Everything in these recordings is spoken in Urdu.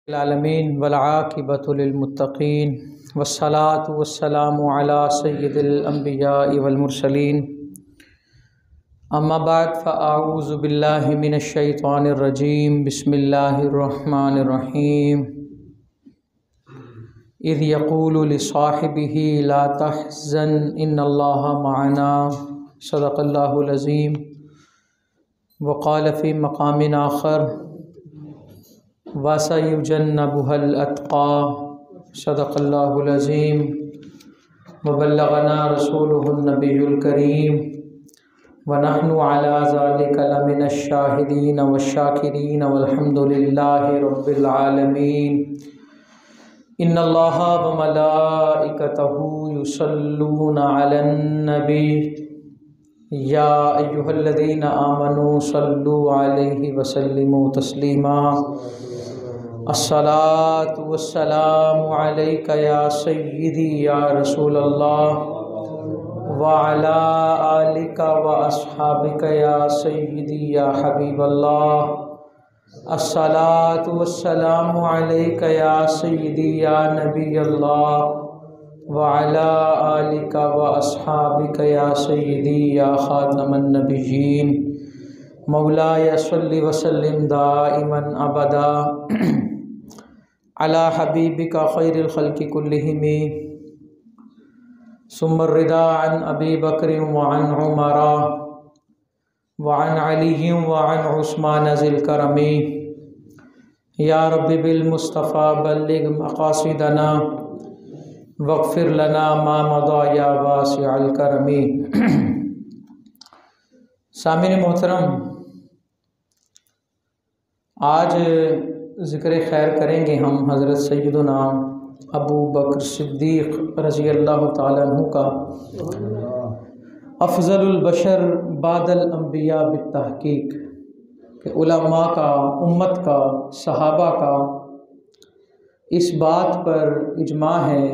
العالمین والعاقبۃ للمتقین والصلاۃ والسلام علی سید الانبیاء والمرسلین اما بعد فاعوذ باللہ من الشیطان الرجیم بسم اللہ الرحمن الرحیم اذ یقول لصاحبہ لا تحزن ان اللہ معنا صدق اللہ العظیم وقال فی مقام آخر وَسَيُجَنَّبُهَا الْأَتْقَى صدق اللہ العظیم وبلغنا رسولہ النبی الکریم ونحن علی ذلک لمن الشاہدین والشاکرین والحمد للہ رب العالمین ان اللہ وملائکتہ یصلون علی النبی یا ایہا الذین آمنوا صلوا علیہ وسلموا تسلیما الصلاۃ والسلام علیک یا سیدی یا رسول اللہ وعلی آلک واصحابک یا سیدی یا حبیب اللہ الصلاۃ والسلام علیک یا سیدی یا نبی اللہ وعلی آلک واصحابک یا سیدی یا خاتم النبیین مولاي صل وسلم دائما ابدا على حبيبك خير الخلق كلهم ثم الرضا عن ابي بكر وعن عمر وعن علي وعن عثمان ذي الكرم يا رب بالمصطفى بلغ مقاصدنا واغفر لنا ما مضى يا واسع الكرم سامعین محترم، آج ذکر خیر کریں گے ہم حضرت سیدنا ابو بکر صدیق رضی اللہ تعالیٰ عنہ کا، افضل البشر بعد الانبیاء بالتحقیق، کہ علماء کا، امت کا، صحابہ کا اس بات پر اجماع ہے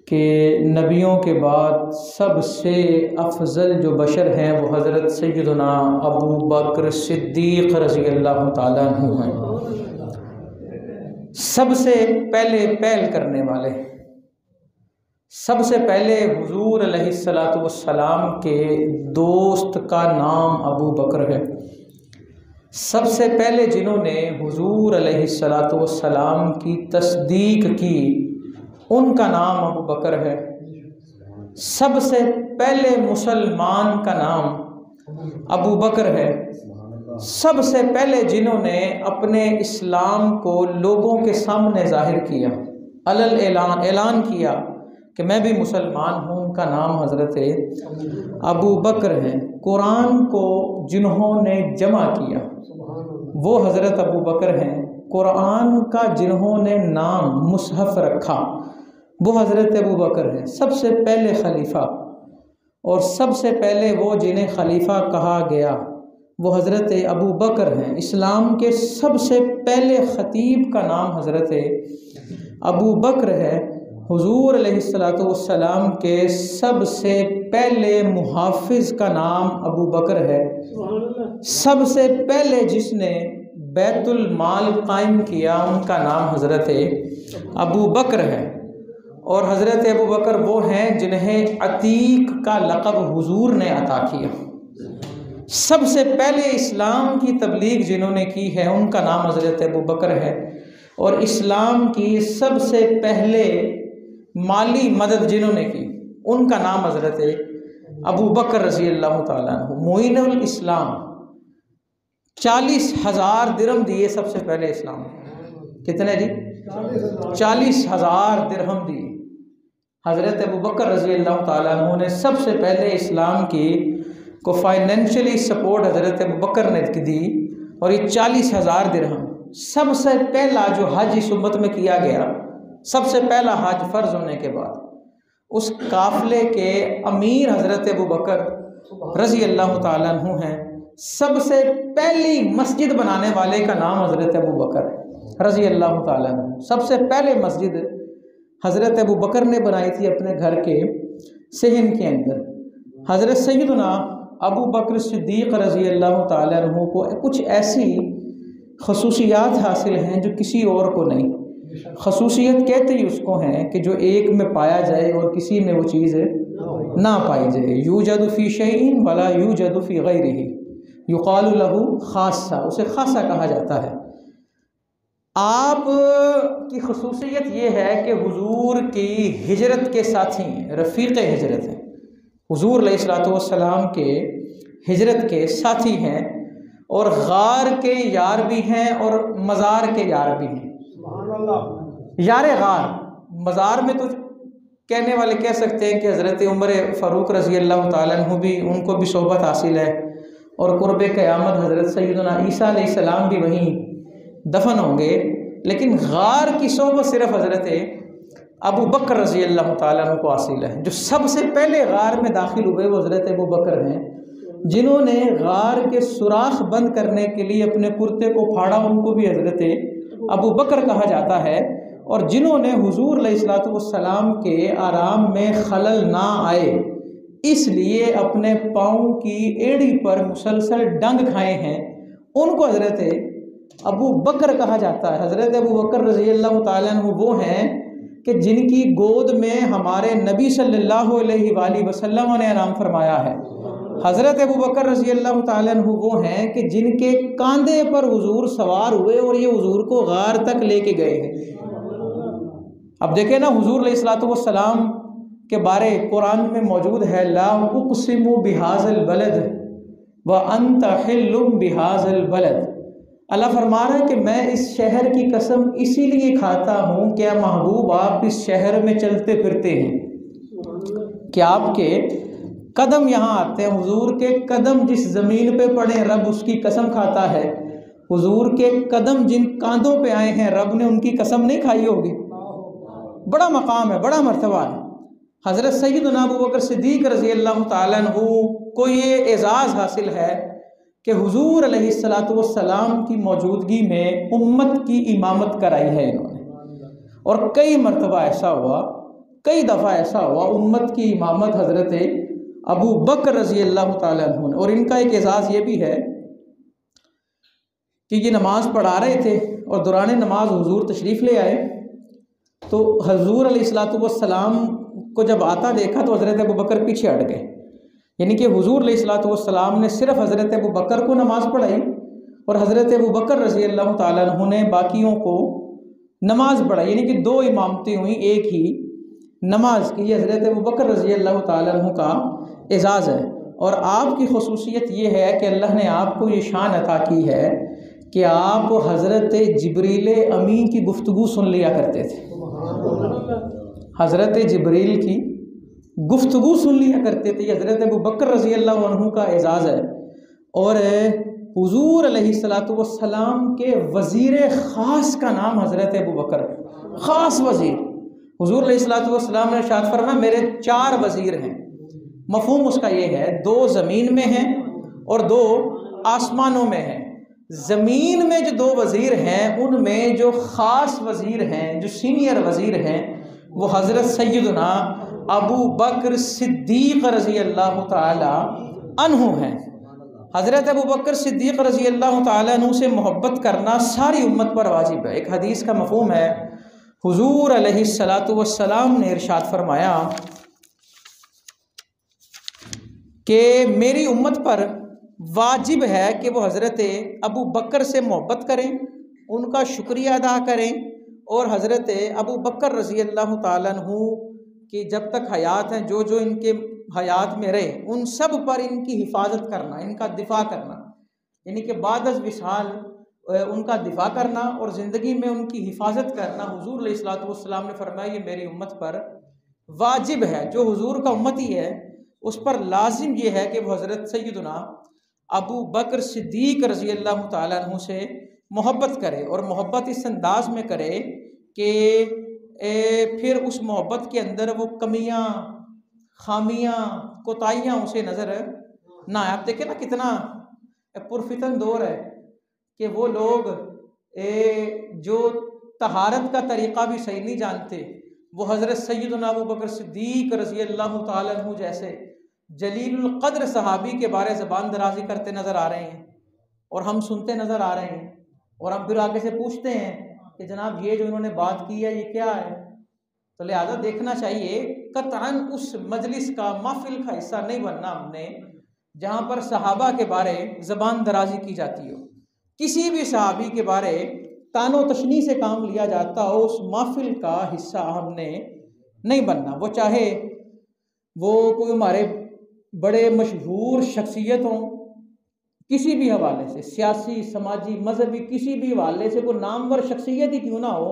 کہ نبیوں کے بعد سب سے افضل جو بشر ہیں وہ حضرت سیدنا ابو بکر صدیق رضی اللہ تعالیٰ عنہ ہیں، سب سے پہلے پہل کرنے والے، سب سے پہلے حضور علیہ السلام کے دوست کا نام ابو بکر ہے، سب سے پہلے جنہوں نے حضور علیہ السلام کی تصدیق کی ان کا نام ابو بکر ہے، سب سے پہلے مسلمان کا نام ابو بکر ہے، سب سے پہلے جنہوں نے اپنے اسلام کو لوگوں کے سامنے ظاہر کیا، اعلان کیا کہ میں بھی مسلمان ہوں، ان کا نام حضرت ابو بکر ہے۔ قرآن کو جنہوں نے جمع کیا وہ حضرت ابو بکر ہیں، قرآن کا جنہوں نے نام مصحف رکھا وہ حضرت ابو بکر ہیں، سب سے پہلے خلیفہ، اور سب سے پہلے وہ جنہیں خلیفہ کہا گیا وہ حضرت ابو بکر ہیں۔ اسلام کے سب سے پہلے خطیب کا نام حضرت ابو بکر ہے۔ حضور علیہ السلام کے سب سے پہلے محافظ کا نام ابو بکر ہے، سب سے پہلے جس نے بیت المال قائم کیا ان کا نام حضرت ابو بکر ہے، اور حضرت ابو بکر وہ ہیں جنہیں عتیق کا لقب حضور نے عطا کیا۔ سب سے پہلے اسلام کی تبلیغ جنہوں نے کی ہے ان کا نام حضرت ابو بکر ہے، اور اسلام کی سب سے پہلے مالی مدد جنہوں نے کی ان کا نام حضرت ابو بکر رضی اللہ تعالیٰ عنہ۔ معین الاسلام 40,000 درہم دیے سب سے پہلے اسلام، کتنے جی؟ 40,000 درہم دیے حضرت ابو بکر رضی اللہ تعالیٰ عنہ نے۔ سب سے پہلے اسلام کی کو فائنینشلی سپورٹ حضرت ابو بکر نے دی، اور یہ 40,000 درہم۔ سب سے پہلا جو حج اس امت میں کیا گیا، سب سے پہلا حج فرض ہونے کے بعد، اس قافلے کے امیر حضرت ابو بکر رضی اللہ تعالیٰ عنہ ہیں۔ سب سے پہلی مسجد بنانے والے کا نام حضرت ابو بکر رضی اللہ تعالیٰ عنہ۔ سب سے پہلے مسجد حضرت ابو بکر نے بنائی تھی اپنے گھر کے صحن کے اندر۔ حضرت سیدنا ابو بکر صدیق رضی اللہ تعالیٰ عنہ کو کچھ ایسی خصوصیات حاصل ہیں جو کسی اور کو نہیں۔ خصوصیت کہتے ہی اس کو ہیں کہ جو ایک میں پایا جائے اور کسی میں وہ چیز نہ پائی جائے۔ یوجد فی شیء ولا یوجد فی غیرہ، یقال لہ خاصہ، اسے خاصہ کہا جاتا ہے۔ آپ کی خصوصیت یہ ہے کہ حضور کی ہجرت کے ساتھی ہیں، رفیق ہجرت ہیں، حضور علیہ الصلوۃ والسلام کے ہجرت کے ساتھی ہیں، اور غار کے یار بھی ہیں اور مزار کے یار بھی ہیں۔ یار غار، مزار میں تو کہنے والے کہہ سکتے ہیں کہ حضرت عمر فاروق رضی اللہ تعالیٰ عنہ بھی، ان کو بھی صحبت حاصل ہے، اور قرب قیامت حضرت سیدنا عیسیٰ علیہ السلام بھی وہیں دفن ہوں گے، لیکن غار کی صحبت صرف حضرت ابو بکر رضی اللہ تعالیٰ عنہ کو حاصل ہے۔ جو سب سے پہلے غار میں داخل ہوئے وہ حضرت ابو بکر ہیں، جنہوں نے غار کے سوراخ بند کرنے کے لیے اپنے کرتے کو پھاڑا، ان کو بھی حضرت ابو بکر کہا جاتا ہے، اور جنہوں نے حضور علیہ الصلوۃ والسلام کے آرام میں خلل نہ آئے اس لیے اپنے پاؤں کی ایڑی پر مسلسل ڈنگ کھائے ہیں، ان کو حضرت ابو بکر کہا جاتا ہے۔ حضرت ابو بکر رضی اللہ تعالیٰ عنہ وہ ہیں کہ جن کی گود میں ہمارے نبی صلی اللہ علیہ وآلہ وسلم نے آرام فرمایا ہے۔ حضرت ابو بکر رضی اللہ تعالیٰ عنہ وہ ہیں کہ جن کے کاندھے پر حضور سوار ہوئے اور یہ حضور کو غار تک لے کے گئے ہیں۔ اب دیکھیں نا، حضور علیہ الصلوۃ والسلام کے بارے قرآن میں موجود ہے، لا اقسم بہذا البلد وانت حل بہذا البلد۔ اللہ فرما رہا ہے کہ میں اس شہر کی قسم اسی لیے کھاتا ہوں کہ محبوب آپ اس شہر میں چلتے پھرتے ہیں، کہ آپ کے قدم یہاں آتے ہیں، حضور کے قدم جس زمین پہ پڑے رب اس کی قسم کھاتا ہے، حضور کے قدم جن کاندھوں پہ آئے ہیں رب نے ان کی قسم نہیں کھائی ہوگی۔ بڑا مقام ہے، بڑا مرتبہ ہے۔ حضرت سیدنا ابو بکر صدیق رضی اللہ تعالیٰ عنہ کو یہ اعزاز حاصل ہے کہ حضور علیہ الصلوۃ والسلام کی موجودگی میں امت کی امامت کرائی ہے انہوں نے، اور کئی مرتبہ ایسا ہوا، کئی دفعہ ایسا ہوا امت کی امامت حضرت ابو بکر رضی اللہ تعالیٰ عنہ نے۔ اور ان کا ایک اعزاز یہ بھی ہے کہ یہ نماز پڑھا رہے تھے اور دوران نماز حضور تشریف لے آئے، تو حضور علیہ الصلوۃ والسلام کو جب آتا دیکھا تو حضرت ابو بکر پیچھے ہٹ گئے، یعنی کہ حضور علیہ الصلوۃ والسلام نے صرف حضرت ابو بکر کو نماز پڑھائی، اور حضرت ابو بکر رضی اللہ تعالیٰ عنہ نے باقیوں کو نماز پڑھائی، یعنی کہ دو امامتیں ہوئیں ایک ہی نماز کی۔ یہ حضرت ابو بکر رضی اللہ تعالیٰ عنہ کا اعزاز ہے، اور آپ کی خصوصیت یہ ہے کہ اللہ نے آپ کو یہ شان عطا کی ہے کہ آپ حضرت جبریل امین کی گفتگو سن لیا کرتے تھے، حضرت جبریل کی گفتگو سن لیا کرتے تھے۔ یہ حضرت ابو بکر رضی اللہ عنہ کا اعزاز ہے، اور حضور علیہ الصلوۃ والسلام کے وزیر خاص کا نام حضرت ابو بکر ہے، خاص وزیر۔ حضور علیہ الصلوۃ والسلام نے ارشاد فرمایا میرے 4 وزیر ہیں، مفہوم اس کا یہ ہے 2 زمین میں ہیں اور 2 آسمانوں میں ہیں۔ زمین میں جو 2 وزیر ہیں ان میں جو خاص وزیر ہیں، جو سینئر وزیر ہیں، وہ حضرت سیدنا ابو بکر صدیق رضی اللہ تعالی عنہ ہیں۔ حضرت ابو بکر صدیق رضی اللہ تعالی عنہ سے محبت کرنا ساری امت پر واجب ہے۔ ایک حدیث کا مفہوم ہے، حضور علیہ الصلوۃ والسلام نے ارشاد فرمایا کہ میری امت پر واجب ہے کہ وہ حضرت ابو بکر سے محبت کریں، ان کا شکریہ ادا کریں، اور حضرت ابو بکر رضی اللہ تعالیٰ عنہ کی جب تک حیات ہیں، جو جو ان کے حیات میں رہے ان سب پر ان کی حفاظت کرنا، ان کا دفاع کرنا، یعنی کہ بعد از وصال ان کا دفاع کرنا اور زندگی میں ان کی حفاظت کرنا۔ حضور علیہ الصلوۃ والسلام نے فرمایا یہ میری امت پر واجب ہے، جو حضور کا امتی ہے اس پر لازم یہ ہے کہ وہ حضرت سیدنا ابو بکر صدیق رضی اللہ تعالیٰ عنہ سے محبت کرے، اور محبت اس انداز میں کرے کہ پھر اس محبت کے اندر وہ کمیاں، خامیاں، کوتاہیاں اسے نظر نہ آئے۔ آپ دیکھیں نا کتنا پرفتن دور ہے کہ وہ لوگ جو طہارت کا طریقہ بھی صحیح نہیں جانتے، وہ حضرت سیدنا ابو بکر صدیق رضی اللہ تعالیٰ عنہ جیسے جلیل القدر صحابی کے بارے زبان درازی کرتے نظر آ رہے ہیں، اور ہم سنتے نظر آ رہے ہیں اور ہم پھر آگے سے پوچھتے ہیں کہ جناب یہ جو انہوں نے بات کی ہے یہ کیا ہے، تو لہٰذا دیکھنا چاہیے قطعاً اس مجلس کا، محفل کا حصہ نہیں بننا ہم نے جہاں پر صحابہ کے بارے زبان درازی کی جاتی ہو، کسی بھی صحابی کے بارے تان و تشنیع سے کام لیا جاتا ہو، اس محفل کا حصہ ہم نے نہیں بننا۔ وہ چاہے وہ کوئی ہمارے بڑے مشہور شخصیت ہوں، کسی بھی حوالے سے، سیاسی، سماجی، مذہبی، کسی بھی حوالے سے کوئی نامور شخصیت ہی کیوں نہ ہو،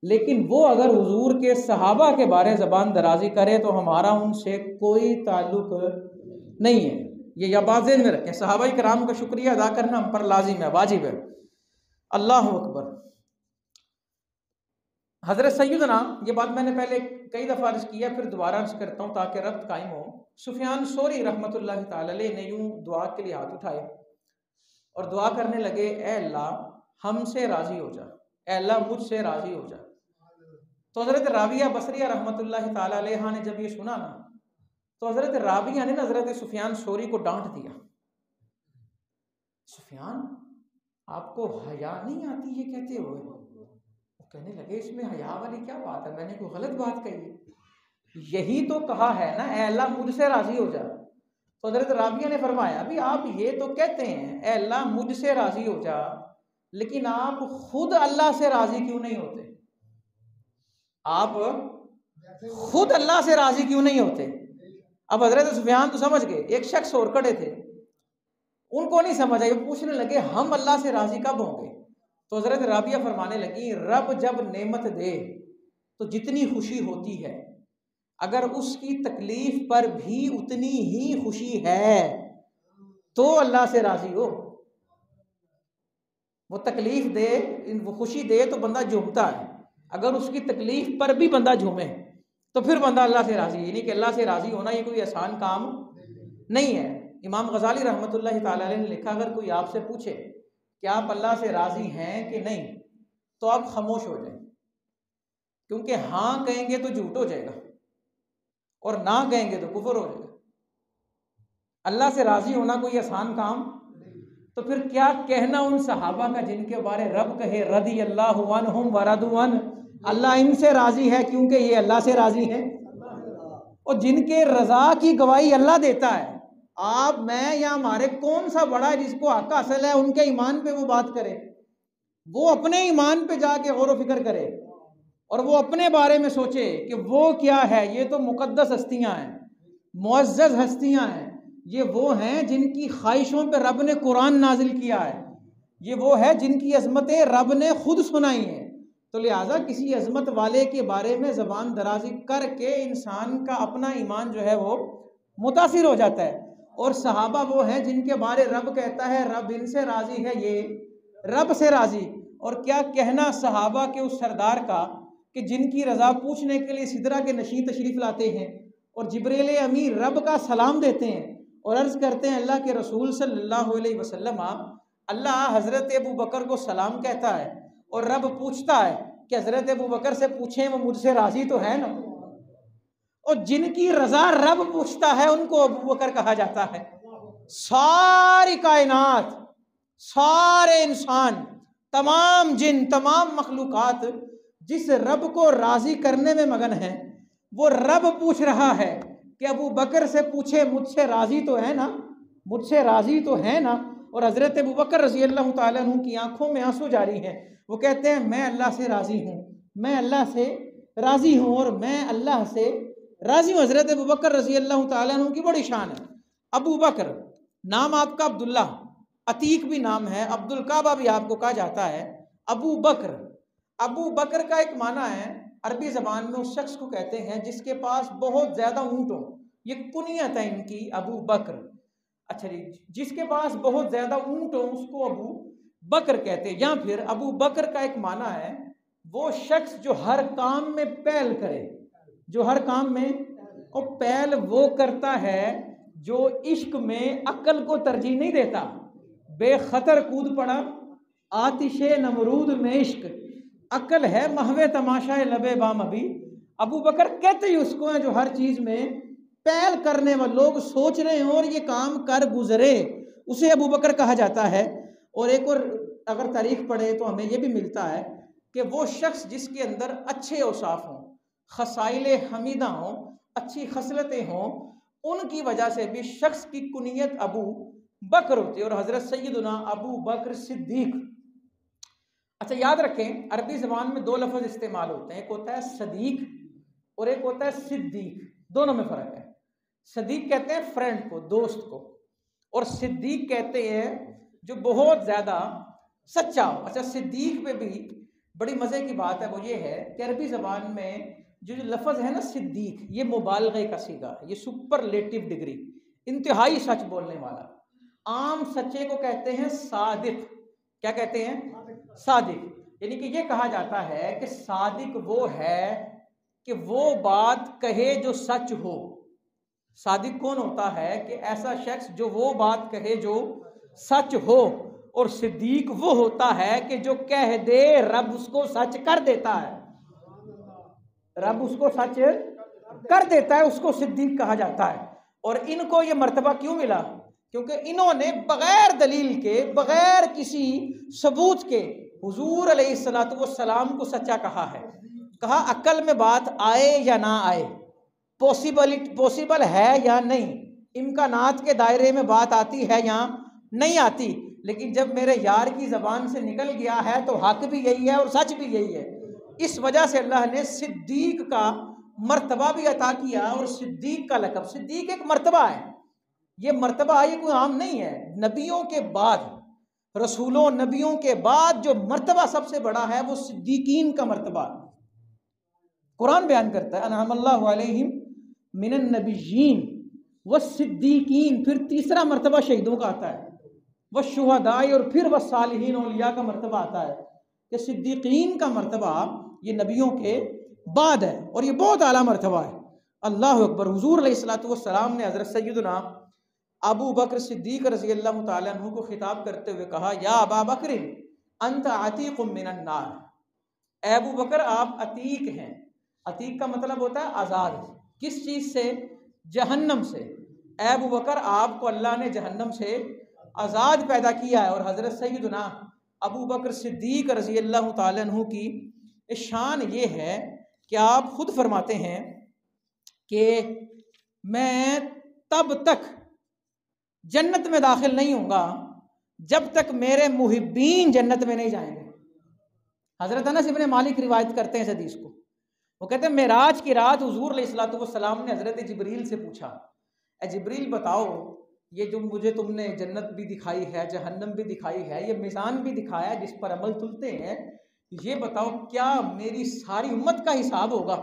لیکن وہ اگر حضور کے صحابہ کے بارے زبان درازی کرے تو ہمارا ان سے کوئی تعلق نہیں ہے۔ یہ یا بات ذہن میں رکھیں، صحابہ کرام کا شکریہ ادا کرنا ہم پر لازم ہے، واجب ہے۔ اللہ اکبر۔ حضرت سیدنا، یہ بات میں نے پہلے کئی دفعہ عرض کیا، پھر دوبارہ عرض کرتا ہوں تاکہ ربط قائم ہو۔ سفیان ثوری رحمۃ اللہ تعالی علیہ نے یوں دعا کے لیے ہاتھ اٹھائے اور دعا کرنے لگے، اے اللہ ہم سے راضی ہو جا، اے اللہ مجھ سے راضی ہو جا۔ تو حضرت رابعہ بصریہ رحمۃ اللہ تعالی علیہ نے جب یہ سنا نا، تو حضرت رابعہ نے حضرت سفیان ثوری کو ڈانٹ دیا، سفیان آپ کو حیا نہیں آتی یہ کہتے ہوئے؟ وہ کہنے لگے اس میں حیا والی کیا بات ہے، میں نے کوئی غلط بات کہی؟ یہی تو کہا ہے نا، اے اللہ مجھ سے راضی ہو جا۔ تو حضرت رابعہ نے فرمایا، ابھی آپ یہ تو کہتے ہیں اے اللہ مجھ سے راضی ہو جا، لیکن آپ خود اللہ سے راضی کیوں نہیں ہوتے؟ آپ خود اللہ سے راضی کیوں نہیں ہوتے؟ اب حضرت سفیان تو سمجھ گئے، ایک شخص اور کھڑے تھے، ان کو نہیں سمجھ آئی، وہ پوچھنے لگے ہم اللہ سے راضی کب ہوں گے؟ تو حضرت رابعہ فرمانے لگی، رب جب نعمت دے تو جتنی خوشی ہوتی ہے، اگر اس کی تکلیف پر بھی اتنی ہی خوشی ہے تو اللہ سے راضی ہو۔ وہ تکلیف دے، وہ خوشی دے تو بندہ جھومتا ہے، اگر اس کی تکلیف پر بھی بندہ جھومے تو پھر بندہ اللہ سے راضی ہے۔ یعنی کہ اللہ سے راضی ہونا یہ کوئی آسان کام نہیں ہے۔ امام غزالی رحمۃ اللہ تعالی علیہ نے لکھا، اگر کوئی آپ سے پوچھے کہ آپ اللہ سے راضی ہیں کہ نہیں تو آپ خاموش ہو جائیں، کیونکہ ہاں کہیں گے تو جھوٹ ہو جائے گا اور نہ کہیں گے تو کفر ہو جائے گا۔ اللہ سے راضی ہونا کوئی آسان کام، تو پھر کیا کہنا ان صحابہ کا جن کے بارے رب کہے رضی اللہ عنہم ورضوا عنہ، اللہ ان سے راضی ہے کیونکہ یہ اللہ سے راضی ہیں، اور جن کے رضا کی گواہی اللہ دیتا ہے۔ آپ، میں یا ہمارے کون سا بڑا ہے جس کو حق حاصل ہے ان کے ایمان پہ وہ بات کرے؟ وہ اپنے ایمان پہ جا کے غور و فکر کرے اور وہ اپنے بارے میں سوچے کہ وہ کیا ہے۔ یہ تو مقدس ہستیاں ہیں، معزز ہستیاں ہیں، یہ وہ ہیں جن کی خواہشوں پہ رب نے قرآن نازل کیا ہے، یہ وہ ہے جن کی عظمتیں رب نے خود سنائی ہیں۔ تو لہٰذا کسی عظمت والے کے بارے میں زبان درازی کر کے انسان کا اپنا ایمان جو ہے وہ متاثر ہو جاتا ہے۔ اور صحابہ وہ ہیں جن کے بارے رب کہتا ہے رب ان سے راضی ہے، یہ رب سے راضی۔ اور کیا کہنا صحابہ کے اس سردار کا کہ جن کی رضا پوچھنے کے لیے سدرہ کے نشین تشریف لاتے ہیں اور جبریل امین رب کا سلام دیتے ہیں اور عرض کرتے ہیں اللہ کے رسول صلی اللہ علیہ وسلم، اللہ حضرت ابو بکر کو سلام کہتا ہے اور رب پوچھتا ہے کہ حضرت ابو بکر سے پوچھیں وہ مجھ سے راضی تو ہے نا؟ اور جن کی رضا رب پوچھتا ہے ان کو ابو بکر کہا جاتا ہے۔ ساری کائنات، سارے انسان، تمام جن، تمام مخلوقات جس رب کو راضی کرنے میں مگن ہیں، وہ رب پوچھ رہا ہے کہ ابو بکر سے پوچھے مجھ سے راضی تو ہے نا، مجھ سے راضی تو ہے نا؟ اور حضرت ابو بکر رضی اللہ تعالیٰ عنہ کی آنکھوں میں آنسو جاری ہیں، وہ کہتے ہیں میں اللہ سے راضی ہوں، میں اللہ سے راضی ہوں اور میں اللہ سے راضی ہوں۔ حضرت ابو بکر رضی اللہ تعالیٰ عنہ کی بڑی شان ہے۔ ابو بکر نام آپ کا عبداللہ، عتیق بھی نام ہے، عبد الکعبہ بھی آپ کو کہا جاتا ہے۔ ابو بکر، ابو بکر کا ایک معنی ہے عربی زبان میں اس شخص کو کہتے ہیں جس کے پاس بہت زیادہ اونٹ ہوں، یہ کنیت ہے ان کی، ابو بکر۔ اچھا جی، جس کے پاس بہت زیادہ اونٹ ہوں اس کو ابو بکر کہتے ہیں۔ یا پھر ابو بکر کا ایک معنی ہے وہ شخص جو ہر کام میں پہل کرے، جو ہر کام میں، اور پہل وہ کرتا ہے جو عشق میں عقل کو ترجیح نہیں دیتا، بے خطر کود پڑا آتش نمرود میں عشق، عقل ہے محو تماشائے لبے بام ابھی۔ ابو بکر کہتے ہی اس کو ہیں جو ہر چیز میں پہل کرنے والے، لوگ سوچ رہے ہیں اور یہ کام کر گزرے، اسے ابو بکر کہا جاتا ہے۔ اور ایک اور اگر تاریخ پڑھے تو ہمیں یہ بھی ملتا ہے کہ وہ شخص جس کے اندر اچھے اوصاف ہوں، خصائل حمیدہ ہوں، اچھی خصلتیں ہوں، ان کی وجہ سے بھی شخص کی کنیت ابو بکر ہوتی ہے، اور حضرت سیدنا ابو بکر صدیق۔ اچھا یاد رکھیں، عربی زبان میں دو لفظ استعمال ہوتے ہیں، ایک ہوتا ہے صدیق اور ایک ہوتا ہے صدیق، دونوں میں فرق ہے۔ صدیق کہتے ہیں فرینڈ کو، دوست کو، اور صدیق کہتے ہیں جو بہت زیادہ سچا ہو۔ اچھا صدیق پہ بھی بڑی مزے کی بات ہے، وہ یہ ہے کہ عربی زبان میں جو لفظ ہے نا صدیق، یہ مبالغے کا صیغہ ہے، یہ سپرلیٹو ڈگری، انتہائی سچ بولنے والا۔ عام سچے کو کہتے ہیں صادق۔ کیا کہتے ہیں؟ صادق۔ یعنی کہ یہ کہا جاتا ہے کہ صادق وہ ہے کہ وہ بات کہے جو سچ ہو۔ صادق کون ہوتا ہے؟ کہ ایسا شخص جو وہ بات کہے جو سچ ہو، اور صدیق وہ ہوتا ہے کہ جو کہہ دے رب اس کو سچ کر دیتا ہے، رب اس کو سچ کر دیتا ہے، اس کو صدیق کہا جاتا ہے۔ اور ان کو یہ مرتبہ کیوں ملا؟ کیونکہ انہوں نے بغیر دلیل کے، بغیر کسی ثبوت کے حضور علیہ السلام کو سچا کہا ہے۔ کہا عقل میں بات آئے یا نہ آئے، پوسیبل ہے یا نہیں، امکانات کے دائرے میں بات آتی ہے یا نہیں آتی، لیکن جب میرے یار کی زبان سے نکل گیا ہے تو حق بھی یہی ہے اور سچ بھی یہی ہے۔ اس وجہ سے اللہ نے صدیق کا مرتبہ بھی عطا کیا، اور صدیق کا لقب، صدیق ایک مرتبہ ہے، یہ مرتبہ یہ کوئی عام نہیں ہے۔ نبیوں کے بعد، رسولوں نبیوں کے بعد جو مرتبہ سب سے بڑا ہے وہ صدیقین کا مرتبہ۔ قرآن بیان کرتا ہے انعم اللہ علیہم من النبیین والصدیقین، پھر تیسرا مرتبہ شہیدوں کا آتا ہے، والشہداء، اور پھر والصالحین، اولیاء کا مرتبہ آتا ہے، کہ صدیقین کا مرتبہ یہ نبیوں کے بعد ہے، اور یہ بہت اعلیٰ مرتبہ ہے۔ اللہ اکبر۔ حضور علیہ السلام نے حضرت سیدنا ابو بکر صدیق رضی اللہ تعالیٰ عنہ کو خطاب کرتے ہوئے کہا یا ابا بکر انت عتیق من النار، اے ابو بکر آپ عتیق ہیں۔ عتیق کا مطلب ہوتا ہے آزاد۔ کس چیز سے؟ جہنم سے۔ اے ابو بکر آپ کو اللہ نے جہنم سے آزاد پیدا کیا ہے۔ اور حضرت سیدنا ابو بکر صدیق رضی اللہ تعالیٰ عنہ کی شان یہ ہے کہ آپ خود فرماتے ہیں کہ میں تب تک جنت میں داخل نہیں ہوں گا جب تک میرے محبین جنت میں نہیں جائیں گے۔ حضرت انس ابن مالک روایت کرتے ہیں اس حدیث کو، وہ کہتے ہیں معراج کی رات حضور علیہ السلام نے حضرت جبریل سے پوچھا، اے جبریل بتاؤ یہ جو مجھے تم نے جنت بھی دکھائی ہے، جہنم بھی دکھائی ہے، یہ میزان بھی دکھایا ہے جس پر عمل تلتے ہیں، یہ بتاؤ کیا میری ساری امت کا حساب ہوگا؟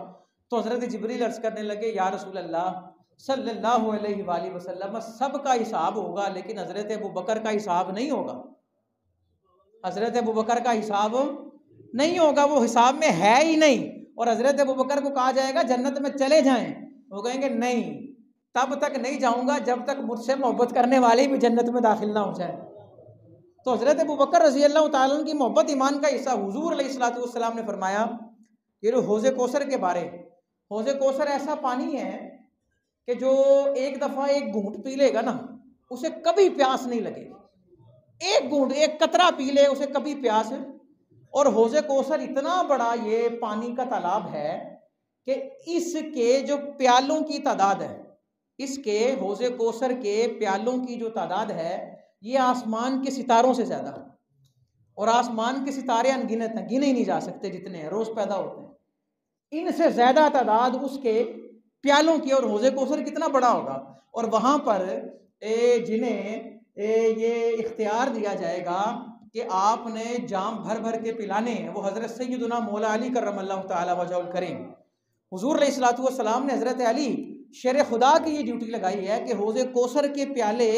تو حضرت جبریل عرض کرنے لگے یا رسول اللہ صلی اللہ علیہ وآلہ وسلم سب کا حساب ہوگا، لیکن حضرت ابو بکر کا حساب نہیں ہوگا۔ حضرت ابو بکر کا حساب نہیں ہوگا، وہ حساب میں ہے ہی نہیں۔ اور حضرت ابو بکر کو کہا جائے گا جنت میں چلے جائیں، وہ کہیں گے نہیں، تب تک نہیں جاؤں گا جب تک مجھ سے محبت کرنے والے بھی جنت میں داخل نہ ہو جائے۔ تو حضرت ابو بکر رضی اللہ تعالیٰ عنہ کی محبت ایمان کا حصہ۔ حضور علیہ السلام نے فرمایا یہ جو حوض کوثر کے بارے، حوض کوثر ایسا پانی ہے کہ جو ایک دفعہ ایک گھونٹ پی لے گا نا اسے کبھی پیاس نہیں لگے گی، ایک گھونٹ ایک قطرہ پی لے اسے کبھی پیاس۔ اور حوض کوثر اتنا بڑا یہ پانی کا تالاب ہے کہ اس کے جو پیالوں کی تعداد ہے، اس کے حوض کوثر کے پیالوں کی جو تعداد ہے یہ آسمان کے ستاروں سے زیادہ ہے، اور آسمان کے ستارے انگنت ہیں، گنے ہی نہیں جا سکتے جتنے ہیں، روز پیدا ہوتے ہیں، ان سے زیادہ تعداد اس کے پیالوں کی۔ اور حوض کوثر کتنا بڑا ہوگا، اور وہاں پر جنہیں یہ اختیار دیا جائے گا کہ آپ نے جام بھر بھر کے پلانے ہیں، وہ حضرت سیدنا مولا علی کرم اللہ تعالی وجہ الکریم۔ حضور علیہ السلام نے حضرت علی شیر خدا کی یہ ڈیوٹی لگائی ہے کہ حوض کوثر کے پیالے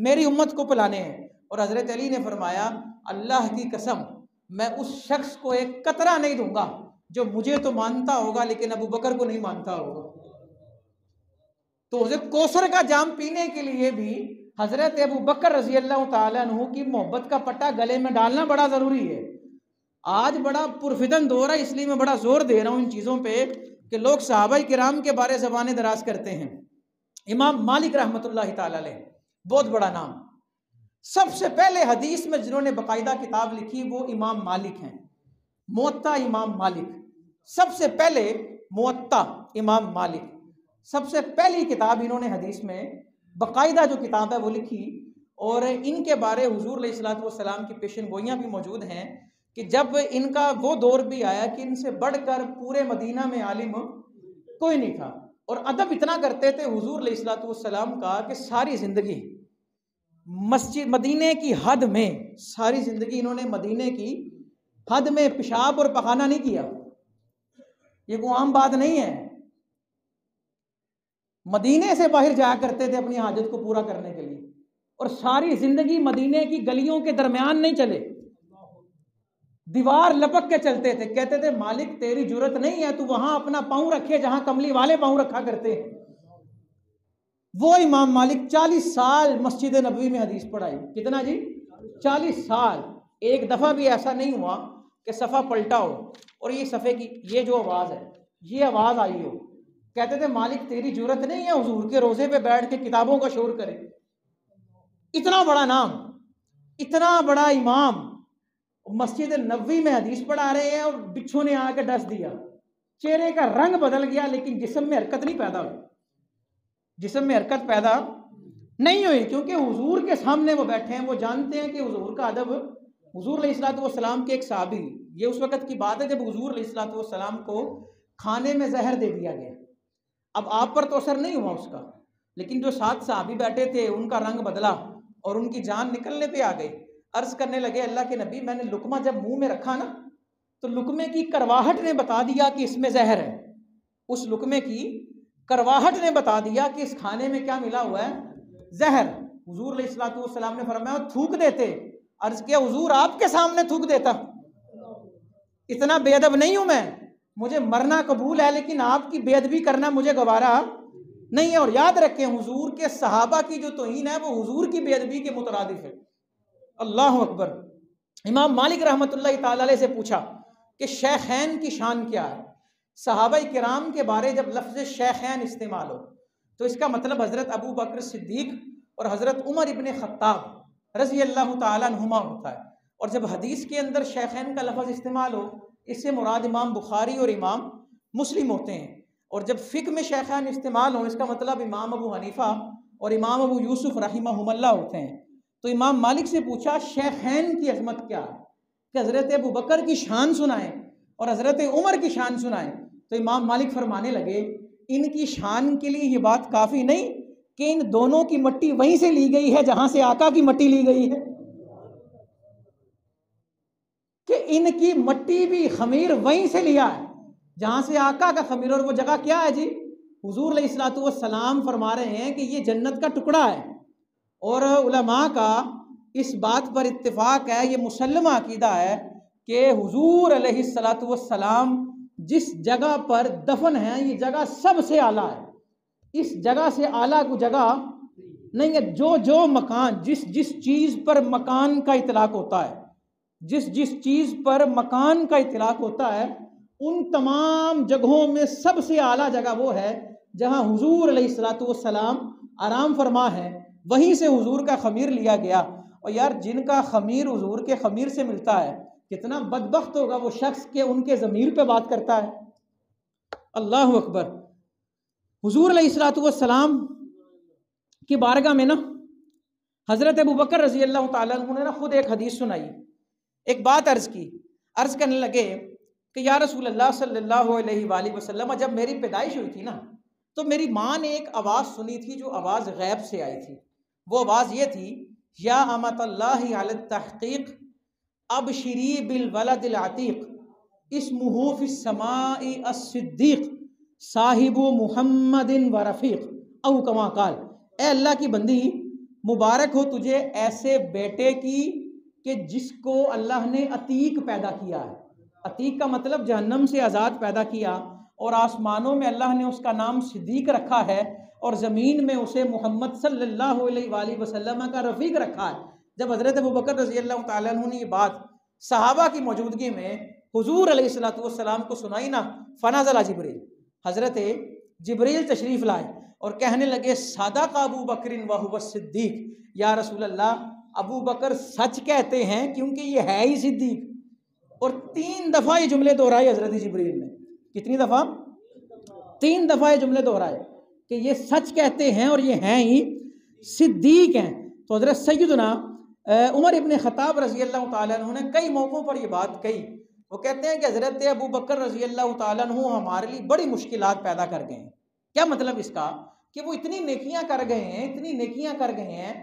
میری امت کو پلانے ہیں، اور حضرت علی نے فرمایا اللہ کی قسم میں اس شخص کو ایک قطرہ نہیں دوں گا جو مجھے تو مانتا ہوگا لیکن ابو بکر کو نہیں مانتا ہوگا۔ تو حوض کوثر کا جام پینے کے لیے بھی حضرت ابو بکر رضی اللہ تعالیٰ عنہ کی محبت کا پٹا گلے میں ڈالنا بڑا ضروری ہے۔ آج بڑا پرفتن دور ہے، اس لیے میں بڑا زور دے رہا ہوں ان چیزوں پہ کہ لوگ صحابہ کرام کے بارے زبانیں دراز کرتے ہیں۔ امام مالک رحمۃ اللہ تعالیٰ علیہ، بہت بڑا نام، سب سے پہلے حدیث میں جنہوں نے باقاعدہ کتاب لکھی وہ امام مالک ہیں، موطا امام مالک، سب سے پہلے موطا امام مالک، سب سے پہلی کتاب انہوں نے حدیث میں باقاعدہ جو کتاب ہے وہ لکھی، اور ان کے بارے حضور علیہ الصلوۃ والسلام کی پیشن گوئیاں بھی موجود ہیں کہ جب ان کا وہ دور بھی آیا کہ ان سے بڑھ کر پورے مدینہ میں عالم کوئی نہیں تھا، اور ادب اتنا کرتے تھے حضور علیہ الصلوۃ والسلام کا کہ ساری زندگی مسجد مدینے کی حد میں، ساری زندگی انہوں نے مدینے کی حد میں پیشاب اور پخانہ نہیں کیا۔ یہ کوئی عام بات نہیں ہے، مدینے سے باہر جایا کرتے تھے اپنی حاجت کو پورا کرنے کے لیے، اور ساری زندگی مدینے کی گلیوں کے درمیان نہیں چلے، دیوار لپک کے چلتے تھے۔ کہتے تھے مالک تیری جرت نہیں ہے تو وہاں اپنا پاؤں رکھے جہاں کملی والے پاؤں رکھا کرتے ہیں۔ وہ امام مالک 40 سال مسجد نبوی میں حدیث پڑھائی۔ کتنا جی؟ 40 سال۔ ایک دفعہ بھی ایسا نہیں ہوا کہ صفحہ پلٹا ہو اور یہ صفحے کی یہ جو آواز ہے یہ آواز آئی ہو۔ کہتے تھے مالک تیری جرت نہیں ہے حضور کے روزے پہ بیٹھ کے کتابوں کا شور کرے۔ اتنا بڑا نام، اتنا بڑا امام مسجد نبوی میں حدیث پڑھا رہے ہیں، اور بچھو نے آ کے ڈس دیا، چہرے کا رنگ بدل گیا لیکن جسم میں حرکت نہیں پیدا ہوئی، جسم میں حرکت پیدا نہیں ہوئی، کیونکہ حضور کے سامنے وہ بیٹھے ہیں، وہ جانتے ہیں کہ حضور کا ادب۔ حضور علیہ الصلوۃ والسلام کے ایک صحابی، یہ اس وقت کی بات ہے جب حضور علیہ الصلوۃ والسلام کو کھانے میں زہر دے دیا گیا۔ اب آپ پر تو اثر نہیں ہوا اس کا، لیکن جو 7 صحابی بیٹھے تھے ان کا رنگ بدلا اور ان کی جان نکلنے پہ آ گئی۔ عرض کرنے لگے اللہ کے نبی میں نے لقمہ جب منہ میں رکھا نا تو لقمے کی کرواہٹ نے بتا دیا کہ اس میں زہر ہے، اس لقمے کی کرواہٹ نے بتا دیا کہ اس کھانے میں کیا ملا ہوا ہے؟ زہر۔ حضور علیہ الصلوۃ والسلام نے فرمایا تھوک دیتے۔ عرض کیا حضور آپ کے سامنے تھوک دیتا؟ اتنا بے ادب نہیں ہوں میں، مجھے مرنا قبول ہے لیکن آپ کی بے ادبی کرنا مجھے گوارا نہیں ہے۔ اور یاد رکھیں حضور کے صحابہ کی جو توہین ہے وہ حضور کی بے ادبی کے مترادف ہے۔ اللہ اکبر۔ امام مالک رحمۃ اللہ تعالی علیہ سے پوچھا کہ شیخین کی شان کیا ہے؟ صحابہ کرام کے بارے جب لفظ شیخین استعمال ہو تو اس کا مطلب حضرت ابو بکر صدیق اور حضرت عمر ابن خطاب رضی اللہ تعالیٰ عنہما ہوتا ہے، اور جب حدیث کے اندر شیخین کا لفظ استعمال ہو اس سے مراد امام بخاری اور امام مسلم ہوتے ہیں، اور جب فقہ میں شیخین استعمال ہو اس کا مطلب امام ابو حنیفہ اور امام ابو یوسف رحمہم اللہ ہوتے ہیں۔ تو امام مالک سے پوچھا شیخین کی عظمت کیا ہے کہ حضرت ابو بکر کی شان سنائیں اور حضرت عمر کی شان سنائیں۔ تو امام مالک فرمانے لگے ان کی شان کے لیے یہ بات کافی نہیں کہ ان دونوں کی مٹی وہیں سے لی گئی ہے جہاں سے آقا کی مٹی لی گئی ہے، کہ ان کی مٹی بھی خمیر وہیں سے لیا ہے جہاں سے آقا کا خمیر، اور وہ جگہ کیا ہے جی؟ حضور علیہ الصلوۃ والسلام فرما رہے ہیں کہ یہ جنت کا ٹکڑا ہے، اور علماء کا اس بات پر اتفاق ہے، یہ مسلمہ عقیدہ ہے کہ حضور علیہ الصلوۃ والسلام جس جگہ پر دفن ہیں یہ جگہ سب سے اعلیٰ ہے، اس جگہ سے اعلیٰ کو جگہ نہیں ہے۔ جو مکان جس چیز پر مکان کا اطلاق ہوتا ہے، جس چیز پر مکان کا اطلاق ہوتا ہے ان تمام جگہوں میں سب سے اعلیٰ جگہ وہ ہے جہاں حضور علیہ الصلوۃ والسلام آرام فرما ہے، وہیں سے حضور کا خمیر لیا گیا۔ اور یار جن کا خمیر حضور کے خمیر سے ملتا ہے کتنا بدبخت ہوگا وہ شخص کہ ان کے ضمیر پہ بات کرتا ہے۔ اللہ اکبر۔ حضور علیہ الصلوۃ والسلام کی بارگاہ میں نا حضرت ابو بکر رضی اللہ تعالیٰ عنہ نے نا خود ایک حدیث سنائی، ایک بات عرض کرنے لگے کہ یا رسول اللہ صلی اللہ علیہ وآلہ وسلم جب میری پیدائش ہوئی تھی نا تو میری ماں نے ایک آواز سنی تھی جو آواز غیب سے آئی تھی۔ وہ آواز یہ تھی یا امۃ اللہ علی التحقیق ابشری بالولد العتیق اسمہ فی السماء الصدیق صاحب محمد و رفیق او کما قال۔ اے اللہ کی بندی مبارک ہو تجھے ایسے بیٹے کی کہ جس کو اللہ نے عتیق پیدا کیا ہے۔ عتیق کا مطلب جہنم سے آزاد پیدا کیا، اور آسمانوں میں اللہ نے اس کا نام صدیق رکھا ہے اور زمین میں اسے محمد صلی اللہ علیہ وآلہ وسلم کا رفیق رکھا ہے۔ جب حضرت ابوبکر رضی اللہ تعالیٰ عنہ نے یہ بات صحابہ کی موجودگی میں حضور علیہ الصلوۃ والسلام کو سنائی نا فنزل جبریل، حضرت جبریل تشریف لائے اور کہنے لگے صدق ابو بکر وہو الصدیق، یا رسول اللہ ابو بکر سچ کہتے ہیں کیونکہ یہ ہے ہی صدیق۔ اور 3 دفعہ یہ جملے دہرائے حضرت جبریل نے۔ کتنی دفعہ؟ 3 دفعہ یہ جملے دہرائے کہ یہ سچ کہتے ہیں اور یہ ہیں ہی صدیق ہیں۔ تو حضرت سیدنا عمر ابن خطاب رضی اللہ تعالیٰ عنہ نے کئی موقعوں پر یہ بات کہی۔ وہ کہتے ہیں کہ حضرت ابو بکر رضی اللہ تعالیٰ عنہ ہمارے لیے بڑی مشکلات پیدا کر گئے ہیں۔ کیا مطلب اس کا؟ کہ وہ اتنی نیکیاں کر گئے ہیں، اتنی نیکیاں کر گئے ہیں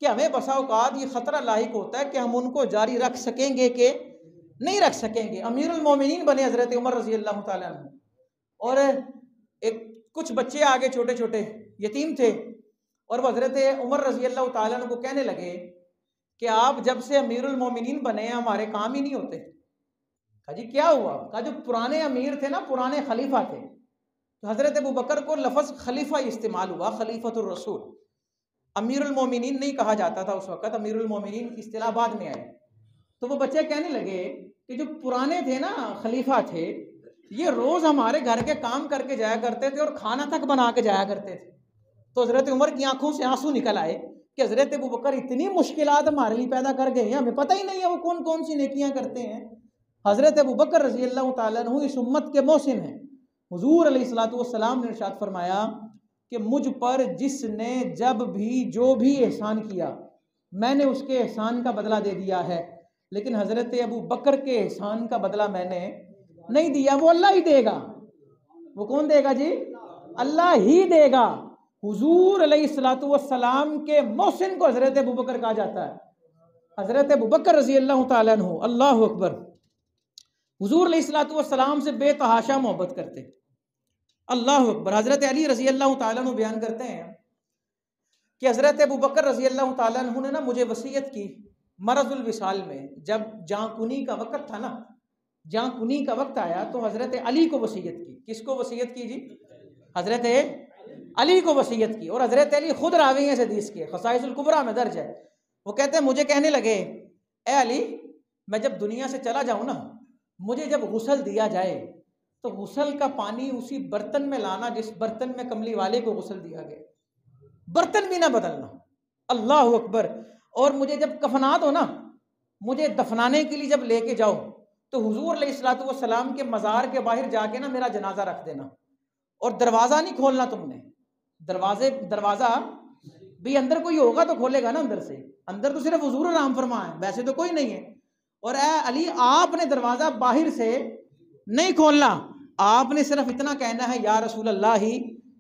کہ ہمیں بسا اوقات یہ خطرہ لاحق ہوتا ہے کہ ہم ان کو جاری رکھ سکیں گے کہ نہیں رکھ سکیں گے۔ امیر المومنین بنے حضرت عمر رضی اللہ تعالیٰ عنہ، اور کچھ بچے آگے چھوٹے چھوٹے یتیم تھے، اور وہ حضرت عمر رضی اللہ تعالیٰ عنہ کو کہنے لگے کہ آپ جب سے امیر المومنین بنے ہیں ہمارے کام ہی نہیں ہوتے۔ کہا جی کیا ہوا؟ کہا جو پرانے امیر تھے نا، پرانے خلیفہ تھے، تو حضرت ابو بکر کو لفظ خلیفہ استعمال ہوا، خلیفۃ الرسول۔ امیر المومنین نہیں کہا جاتا تھا اس وقت، امیر المومنین کی اصطلاح بعد میں آئی۔ تو وہ بچے کہنے لگے کہ جو پرانے تھے نا، خلیفہ تھے، یہ روز ہمارے گھر کے کام کر کے جایا کرتے تھے اور کھانا تک بنا کے جایا کرتے تھے۔ تو حضرت عمر کی آنکھوں سے آنسو نکل آئے کہ حضرت ابو بکر اتنی مشکلات ہمارے لیے پیدا کر گئے ہیں، ہمیں پتہ ہی نہیں ہے وہ کون کون سی نیکیاں کرتے ہیں۔ حضرت ابو بکر رضی اللہ تعالیٰ عنہ اس امت کے محسن ہیں۔ حضور علیہ الصلوۃ والسلام نے ارشاد فرمایا کہ مجھ پر جس نے جب بھی جو بھی احسان کیا میں نے اس کے احسان کا بدلہ دے دیا ہے، لیکن حضرت ابو بکر کے احسان کا بدلہ میں نے نہیں دیا، وہ اللہ ہی دے گا۔ وہ کون دے گا جی؟ اللہ ہی دے گا۔ حضور علیہ الصلوۃ والسلام کے محسن کو حضرت ابو بکر کہا جاتا ہے۔ حضرت ابو بکر رضی اللہ تعالیٰ عنہ، اللہ اکبر، حضور علیہ الصلوۃ والسلام سے بے تحاشا محبت کرتے، اللہ اکبر۔ حضرت علی رضی اللہ تعالیٰ عنہ بیان کرتے ہیں کہ حضرت ابو بکر رضی اللہ تعالیٰ عنہ نے نا مجھے وصیت کی مرض الوصال میں، جب جاں کنی کا وقت تھا نا، جاں کنی کا وقت آیا تو حضرت علی کو وصیت کی۔ کس کو وصیت کی جی؟ حضرت علی کو وصیت کی۔ اور حضرت علی خود راوی ہیں اس حدیث کے، خصائص الکبریٰ میں درج ہے۔ وہ کہتے ہیں مجھے کہنے لگے اے علی، میں جب دنیا سے چلا جاؤں نا، مجھے جب غسل دیا جائے تو غسل کا پانی اسی برتن میں لانا جس برتن میں کملی والے کو غسل دیا گیا، برتن بھی نہ بدلنا، اللہ اکبر۔ اور مجھے جب کفنات ہو نا، مجھے دفنانے کے لیے جب لے کے جاؤ تو حضور علیہ الصلوۃ والسلام کے مزار کے باہر جا کے نا میرا جنازہ رکھ دینا، اور دروازہ نہیں کھولنا تم نے۔ دروازہ بھی اندر کوئی ہوگا تو کھولے گا نا، اندر سے، اندر تو صرف حضور آرام فرما ہے، ویسے تو کوئی نہیں ہے۔ اور اے علی، آپ نے دروازہ باہر سے نہیں کھولنا، آپ نے صرف اتنا کہنا ہے یا رسول اللہ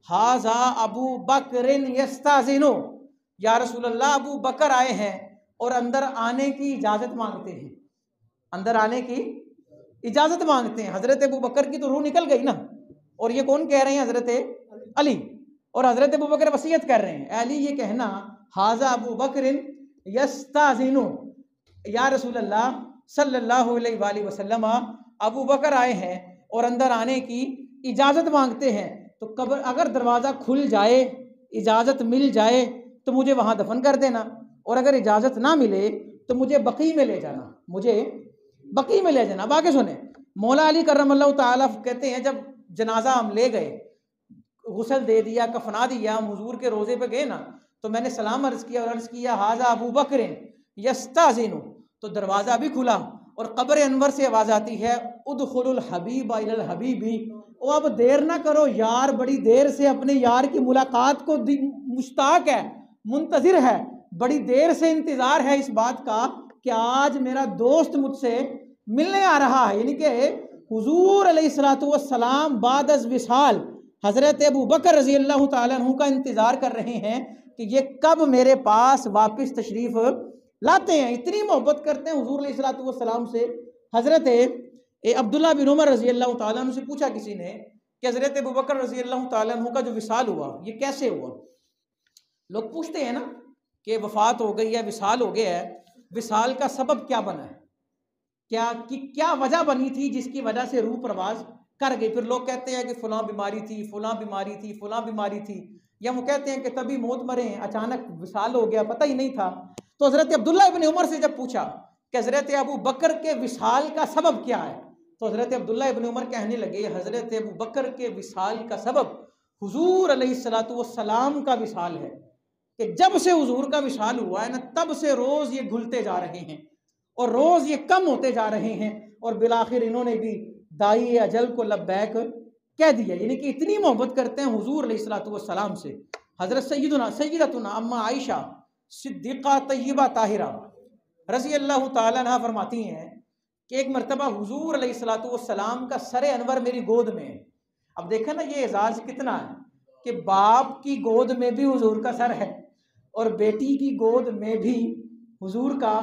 ھذا ابو بکر یستاذن، یا رسول اللہ ابو بکر آئے ہیں اور اندر آنے کی اجازت مانگتے ہیں، اندر آنے کی اجازت مانگتے ہیں۔ حضرت ابو بکر کی تو روح نکل گئی نا، اور یہ کون کہہ رہے ہیں؟ حضرت علی۔ اور حضرت ابو بکر وصیت کر رہے ہیں اے علی یہ کہنا ھذا ابو بکر یستاذن، یا رسول اللہ صلی اللہ علیہ وآلہ وسلم، ابو بکر آئے ہیں اور اندر آنے کی اجازت مانگتے ہیں، تو قبر اگر دروازہ کھل جائے، اجازت مل جائے تو مجھے وہاں دفن کر دینا، اور اگر اجازت نہ ملے تو مجھے بقیع میں لے جانا، مجھے بقیع میں لے جانا۔ باقی سنیں، مولا علی کرم اللہ تعالیٰ کہتے ہیں جب جنازہ ہم لے گئے، غسل دے دیا، کفنا دیا، ہم حضور کے روضے پہ گئے نا، تو میں نے سلام عرض کیا اور عرض کیا ھذا ابو بکر یستاذن، تو دروازہ بھی کھلا، اور قبر انور سے آواز آتی ہے ادخلوا الحبیب الی الحبیب، او اب دیر نہ کرو، یار بڑی دیر سے اپنے یار کی ملاقات کو مشتاق ہے، منتظر ہے، بڑی دیر سے انتظار ہے اس بات کا کہ آج میرا دوست مجھ سے ملنے آ رہا ہے۔ یعنی کہ حضور علیہ الصلوۃ والسلام بعد از وصال حضرت ابو بکر رضی اللہ تعالیٰ عنہ کا انتظار کر رہے ہیں کہ یہ کب میرے پاس واپس تشریف لاتے ہیں، اتنی محبت کرتے ہیں حضور علیہ الصلوۃ والسلام سے۔ حضرت عبداللہ بن عمر رضی اللہ تعالیٰ عنہ سے پوچھا کسی نے کہ حضرت ابو بکر رضی اللہ تعالیٰ عنہ کا جو وصال ہوا یہ کیسے ہوا؟ لوگ پوچھتے ہیں نا کہ وفات ہو گئی ہے، وصال ہو گیا ہے، وصال کا سبب کیا بنا ہے، کیا وجہ بنی تھی جس کی وجہ سے روح پرواز کر گئی؟ پھر لوگ کہتے ہیں کہ فلاں بیماری تھی، فلاں بیماری تھی، فلاں بیماری تھی، یا وہ کہتے ہیں کہ تبھی موت مرے ہیں، اچانک وصال ہو گیا، پتہ ہی نہیں تھا۔ تو حضرت عبداللہ ابن عمر سے جب پوچھا کہ حضرت ابو بکر کے وصال کا سبب کیا ہے، تو حضرت عبداللہ ابن عمر کہنے لگے حضرت ابو بکر کے وصال کا سبب حضور علیہ الصلوۃ والسلام کا وصال ہے۔ کہ جب سے حضور کا وصال ہوا ہے نا، تب سے روز یہ گھلتے جا رہے ہیں اور روز یہ کم ہوتے جا رہے ہیں، اور بالآخر انہوں نے بھی دائی اجل کو لبیک کہہ دیا، یعنی کہ اتنی محبت کرتے ہیں حضور علیہ الصلوۃ والسلام سے۔ حضرت سیدتنا اما عائشہ صدیقہ طیبہ طاہرہ رضی اللہ تعالیٰ عنہ فرماتی ہیں کہ ایک مرتبہ حضور علیہ الصلوۃ والسلام کا سر انور میری گود میں ہے۔ اب دیکھیں نا یہ اعزاز کتنا ہے کہ باپ کی گود میں بھی حضور کا سر ہے اور بیٹی کی گود میں بھی حضور کا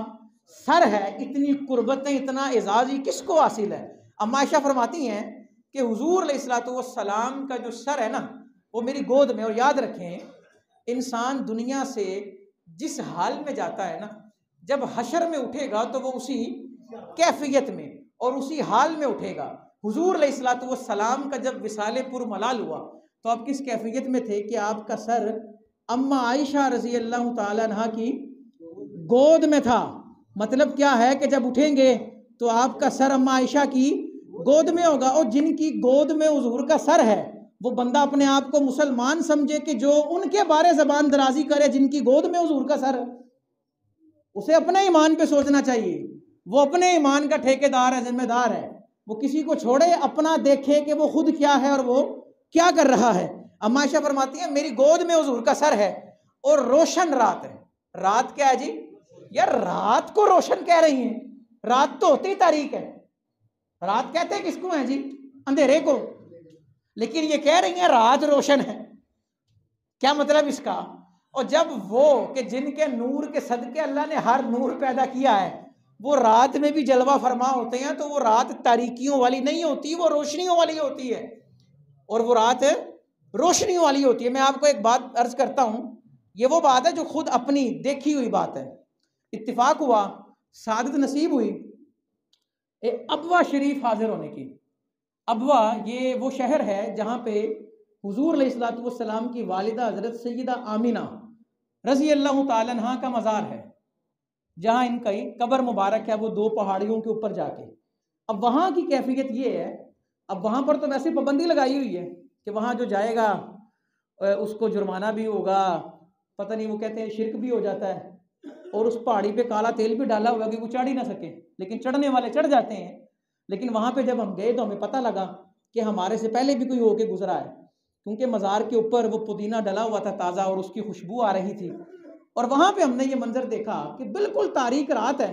سر ہے۔ اتنی قربتیں، اتنا اعزاز ہی کس کو حاصل ہے؟ اما عائشہ فرماتی ہیں کہ حضور علیہ الصلوۃ والسلام کا جو سر ہے نا وہ میری گود میں، اور یاد رکھیں انسان دنیا سے جس حال میں جاتا ہے نا، جب حشر میں اٹھے گا تو وہ اسی کیفیت میں اور اسی حال میں اٹھے گا۔ حضور علیہ الصلوۃ والسلام کا جب وصال پر ملال ہوا تو آپ کس کیفیت میں تھے کہ آپ کا سر اما عائشہ رضی اللہ تعالیٰ عنہ کی گود میں تھا۔ مطلب کیا ہے کہ جب اٹھیں گے تو آپ کا سر اما عائشہ کی گود میں ہوگا، اور جن کی گود میں حضور کا سر ہے وہ بندہ اپنے آپ کو مسلمان سمجھے کہ جو ان کے بارے زبان درازی کرے جن کی گود میں حضور کا سر ہے، اسے اپنے ایمان پہ سوچنا چاہیے۔ وہ اپنے ایمان کا ٹھیکیدار ہے، ذمہ دار ہے، وہ کسی کو چھوڑے، اپنا دیکھے کہ وہ خود کیا ہے اور وہ کیا کر رہا ہے۔ اما عائشہ فرماتی ہیں میری گود میں حضور کا سر ہے اور روشن رات ہے۔ رات کیا ہے جی؟ یار رات کو روشن کہہ رہی ہیں، رات تو ہوتی تاریک ہے۔ رات کہتے ہیں کس کو ہیں جی؟ اندھیرے کو، لیکن یہ کہہ رہی ہیں رات روشن ہے۔ کیا مطلب اس کا؟ اور جب وہ کہ جن کے نور کے صدقے اللہ نے ہر نور پیدا کیا ہے وہ رات میں بھی جلوہ فرما ہوتے ہیں، تو وہ رات تاریکیوں والی نہیں ہوتی، وہ روشنیوں والی ہوتی ہے، اور وہ رات روشنیوں والی ہوتی ہے۔ میں آپ کو ایک بات عرض کرتا ہوں، یہ وہ بات ہے جو خود اپنی دیکھی ہوئی بات ہے۔ اتفاق ہوا، سعادت نصیب ہوئی ابوا شریف حاضر ہونے کی۔ ابوا یہ وہ شہر ہے جہاں پہ حضور علیہ الصلوۃ والسلام کی والدہ حضرت سیدہ آمینہ رضی اللہ تعالیٰ عنہ کا مزار ہے، جہاں ان کی قبر مبارک ہے، وہ دو پہاڑیوں کے اوپر جا کے۔ اب وہاں کی کیفیت یہ ہے، اب وہاں پر تو ویسے پابندی لگائی ہوئی ہے کہ وہاں جو جائے گا اس کو جرمانہ بھی ہوگا، پتہ نہیں وہ کہتے ہیں شرک بھی ہو جاتا ہے، اور اس پہاڑی پہ کالا تیل بھی ڈالا ہوا کہ وہ چڑھ ہی نہ سکے، لیکن چڑھنے والے چڑھ جاتے ہیں۔ لیکن وہاں پہ جب ہم گئے تو ہمیں پتہ لگا کہ ہمارے سے پہلے بھی کوئی ہو کے گزرا ہے، کیونکہ مزار کے اوپر وہ پودینہ ڈلا ہوا تھا تازہ، اور اس کی خوشبو آ رہی تھی، اور وہاں پہ ہم نے یہ منظر دیکھا کہ بالکل تاریک رات ہے،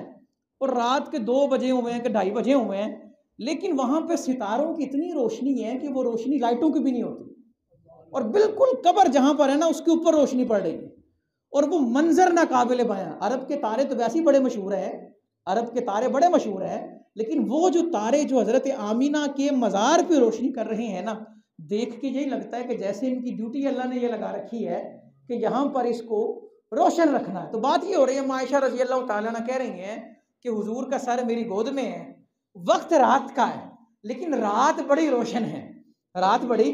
اور رات کے 2 بجے ہوئے ہیں کہ 2:30 بجے ہوئے ہیں، لیکن وہاں پہ ستاروں کی اتنی روشنی ہے کہ وہ روشنی لائٹوں کی بھی نہیں ہوتی، اور بالکل قبر جہاں پر ہے نا اس کے اوپر روشنی پڑ رہی ہے، اور وہ منظر ناقابل بیاں۔ عرب کے تارے تو ویسے ہی بڑے مشہور ہیں، عرب کے تارے بڑے مشہور ہیں، لیکن وہ جو تارے جو حضرت آمینہ کے مزار پہ روشنی کر رہے ہیں نا، دیکھ کے یہی لگتا ہے کہ جیسے ان کی ڈیوٹی اللہ نے یہ لگا رکھی ہے کہ یہاں پر اس کو روشن رکھنا ہے۔ تو بات یہ ہو رہی ہے، عائشہ رضی اللہ تعالیٰ عنہ کہہ رہی ہیں کہ حضور کا سر میری گود میں ہے، وقت رات کا ہے، لیکن رات بڑی روشن ہے، رات بڑی۔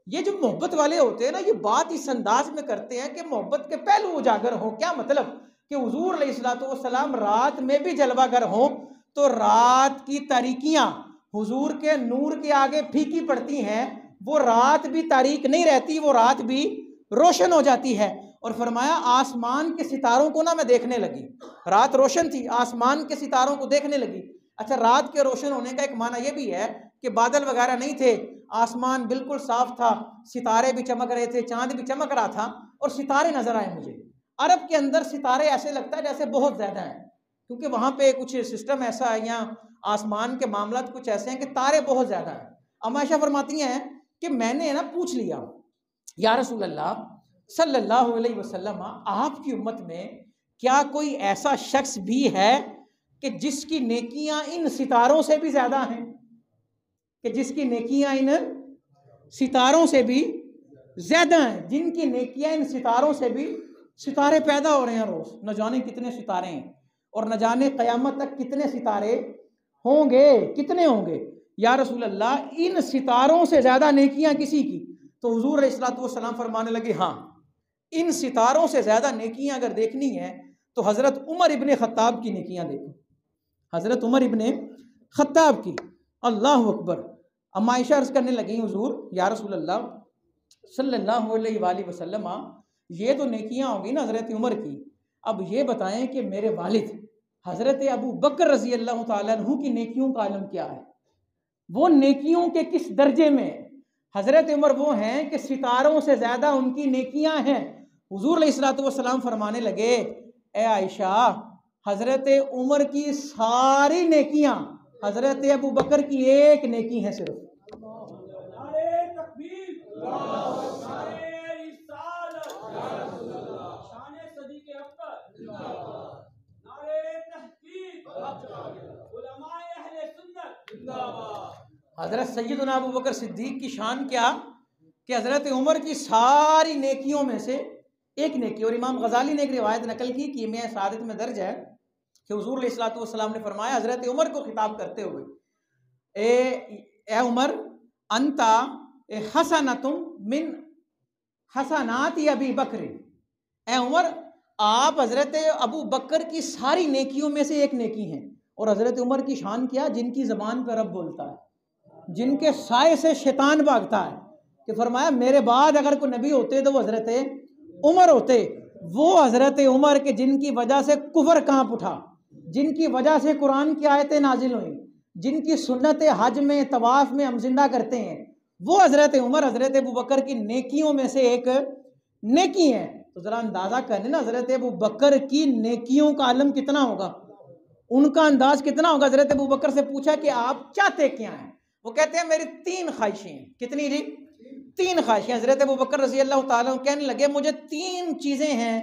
یہ جو محبت والے ہوتے ہیں نا، یہ بات اس انداز میں کرتے ہیں کہ محبت کے پہلو اجاگر ہوں۔ کیا مطلب؟ کہ حضور علیہ الصلوۃ والسلام رات میں بھی جلوہ گر ہوں تو رات کی تاریکیاں حضور کے نور کے آگے پھیکی پڑتی ہیں، وہ رات بھی تاریک نہیں رہتی، وہ رات بھی روشن ہو جاتی ہے۔ اور فرمایا آسمان کے ستاروں کو نا میں دیکھنے لگی، رات روشن تھی، آسمان کے ستاروں کو دیکھنے لگی۔ اچھا، رات کے روشن ہونے کا ایک معنی یہ بھی ہے کہ بادل وغیرہ نہیں تھے، آسمان بالکل صاف تھا، ستارے بھی چمک رہے تھے، چاند بھی چمک رہا تھا، اور ستارے نظر آئے مجھے۔ عرب کے اندر ستارے ایسے لگتا ہے جیسے بہت زیادہ ہیں، کیونکہ وہاں پہ کچھ سسٹم ایسا ہے، یا آسمان کے معاملات کچھ ایسے ہیں کہ تارے بہت زیادہ ہیں۔ اما عائشہ فرماتی ہیں کہ میں نے نا پوچھ لیا، یا رسول اللہ صلی اللہ علیہ وسلم، آپ کی امت میں کیا کوئی ایسا شخص بھی ہے کہ جس کی نیکیاں ان ستاروں سے بھی زیادہ ہیں، کہ جس کی نیکیاں ان ستاروں سے بھی زیادہ ہیں، جن کی نیکیاں ان ستاروں سے بھی، ستارے پیدا ہو رہے ہیں روز، نہ جانے کتنے ستارے ہیں، اور نہ جانے قیامت تک کتنے ستارے ہوں گے، کتنے ہوں گے۔ یا رسول اللہ ان ستاروں سے زیادہ نیکیاں کسی کی؟ تو حضور علیہ الصلوۃ والسلام فرمانے لگے ہاں، ان ستاروں سے زیادہ نیکیاں اگر دیکھنی ہیں تو حضرت عمر ابن خطاب کی نیکیاں دیکھو، حضرت عمر ابن خطاب کی۔ اللہ اکبر۔ اما عائشہ عرض کرنے لگی حضور یا رسول اللہ صلی اللہ علیہ وآلہ وسلم یہ تو نیکیاں ہوگی نا حضرت عمر کی، اب یہ بتائیں کہ میرے والد حضرت ابو بکر رضی اللہ تعالیٰ عنہ کی نیکیوں کا عالم کیا ہے، وہ نیکیوں کے کس درجے میں؟ حضرت عمر وہ ہیں کہ ستاروں سے زیادہ ان کی نیکیاں ہیں۔ حضور علیہ الصلوۃ والسلام فرمانے لگے، اے عائشہ، حضرت عمر کی ساری نیکیاں حضرت ابو بکر کی ایک نیکی ہے صرف۔ حضرت سیدنا ابو بکر صدیق کی شان کیا کہ حضرت عمر کی ساری نیکیوں میں سے ایک نیکی، اور امام غزالی نے ایک روایت نقل کی کہ میں سعادت میں درج ہے کہ حضور علیہ الصلوۃ والسلام نے فرمایا حضرت عمر کو خطاب کرتے ہوئے، اے عمر، انتا حسنۃ من حسنات ابی بکر، اے عمر آپ حضرت ابو بکر کی ساری نیکیوں میں سے ایک نیکی ہیں۔ اور حضرت عمر کی شان کیا، جن کی زبان پہ رب بولتا ہے، جن کے سائے سے شیطان بھاگتا ہے، کہ فرمایا میرے بعد اگر کوئی نبی ہوتے تو وہ حضرت عمر ہوتے۔ وہ حضرت عمر کے جن کی وجہ سے کفر کانپ اٹھا، جن کی وجہ سے قرآن کی آیتیں نازل ہوئیں، جن کی سنت حج میں طواف میں ہم زندہ کرتے ہیں، وہ حضرت عمر حضرت ابو بکر کی نیکیوں میں سے ایک نیکی ہے۔ تو ذرا اندازہ کریں نا حضرت ابو بکر کی نیکیوں کا عالم کتنا ہوگا، ان کا انداز کتنا ہوگا۔ حضرت ابو بکر سے پوچھا کہ آپ چاہتے کیا ہیں؟ وہ کہتے ہیں میری 3 خواہشیں ہیں۔ کتنی جی؟ 3 خواہشیں۔ حضرت ابو بکر رضی اللہ تعالیٰ عنہ کہنے لگے مجھے 3 چیزیں ہیں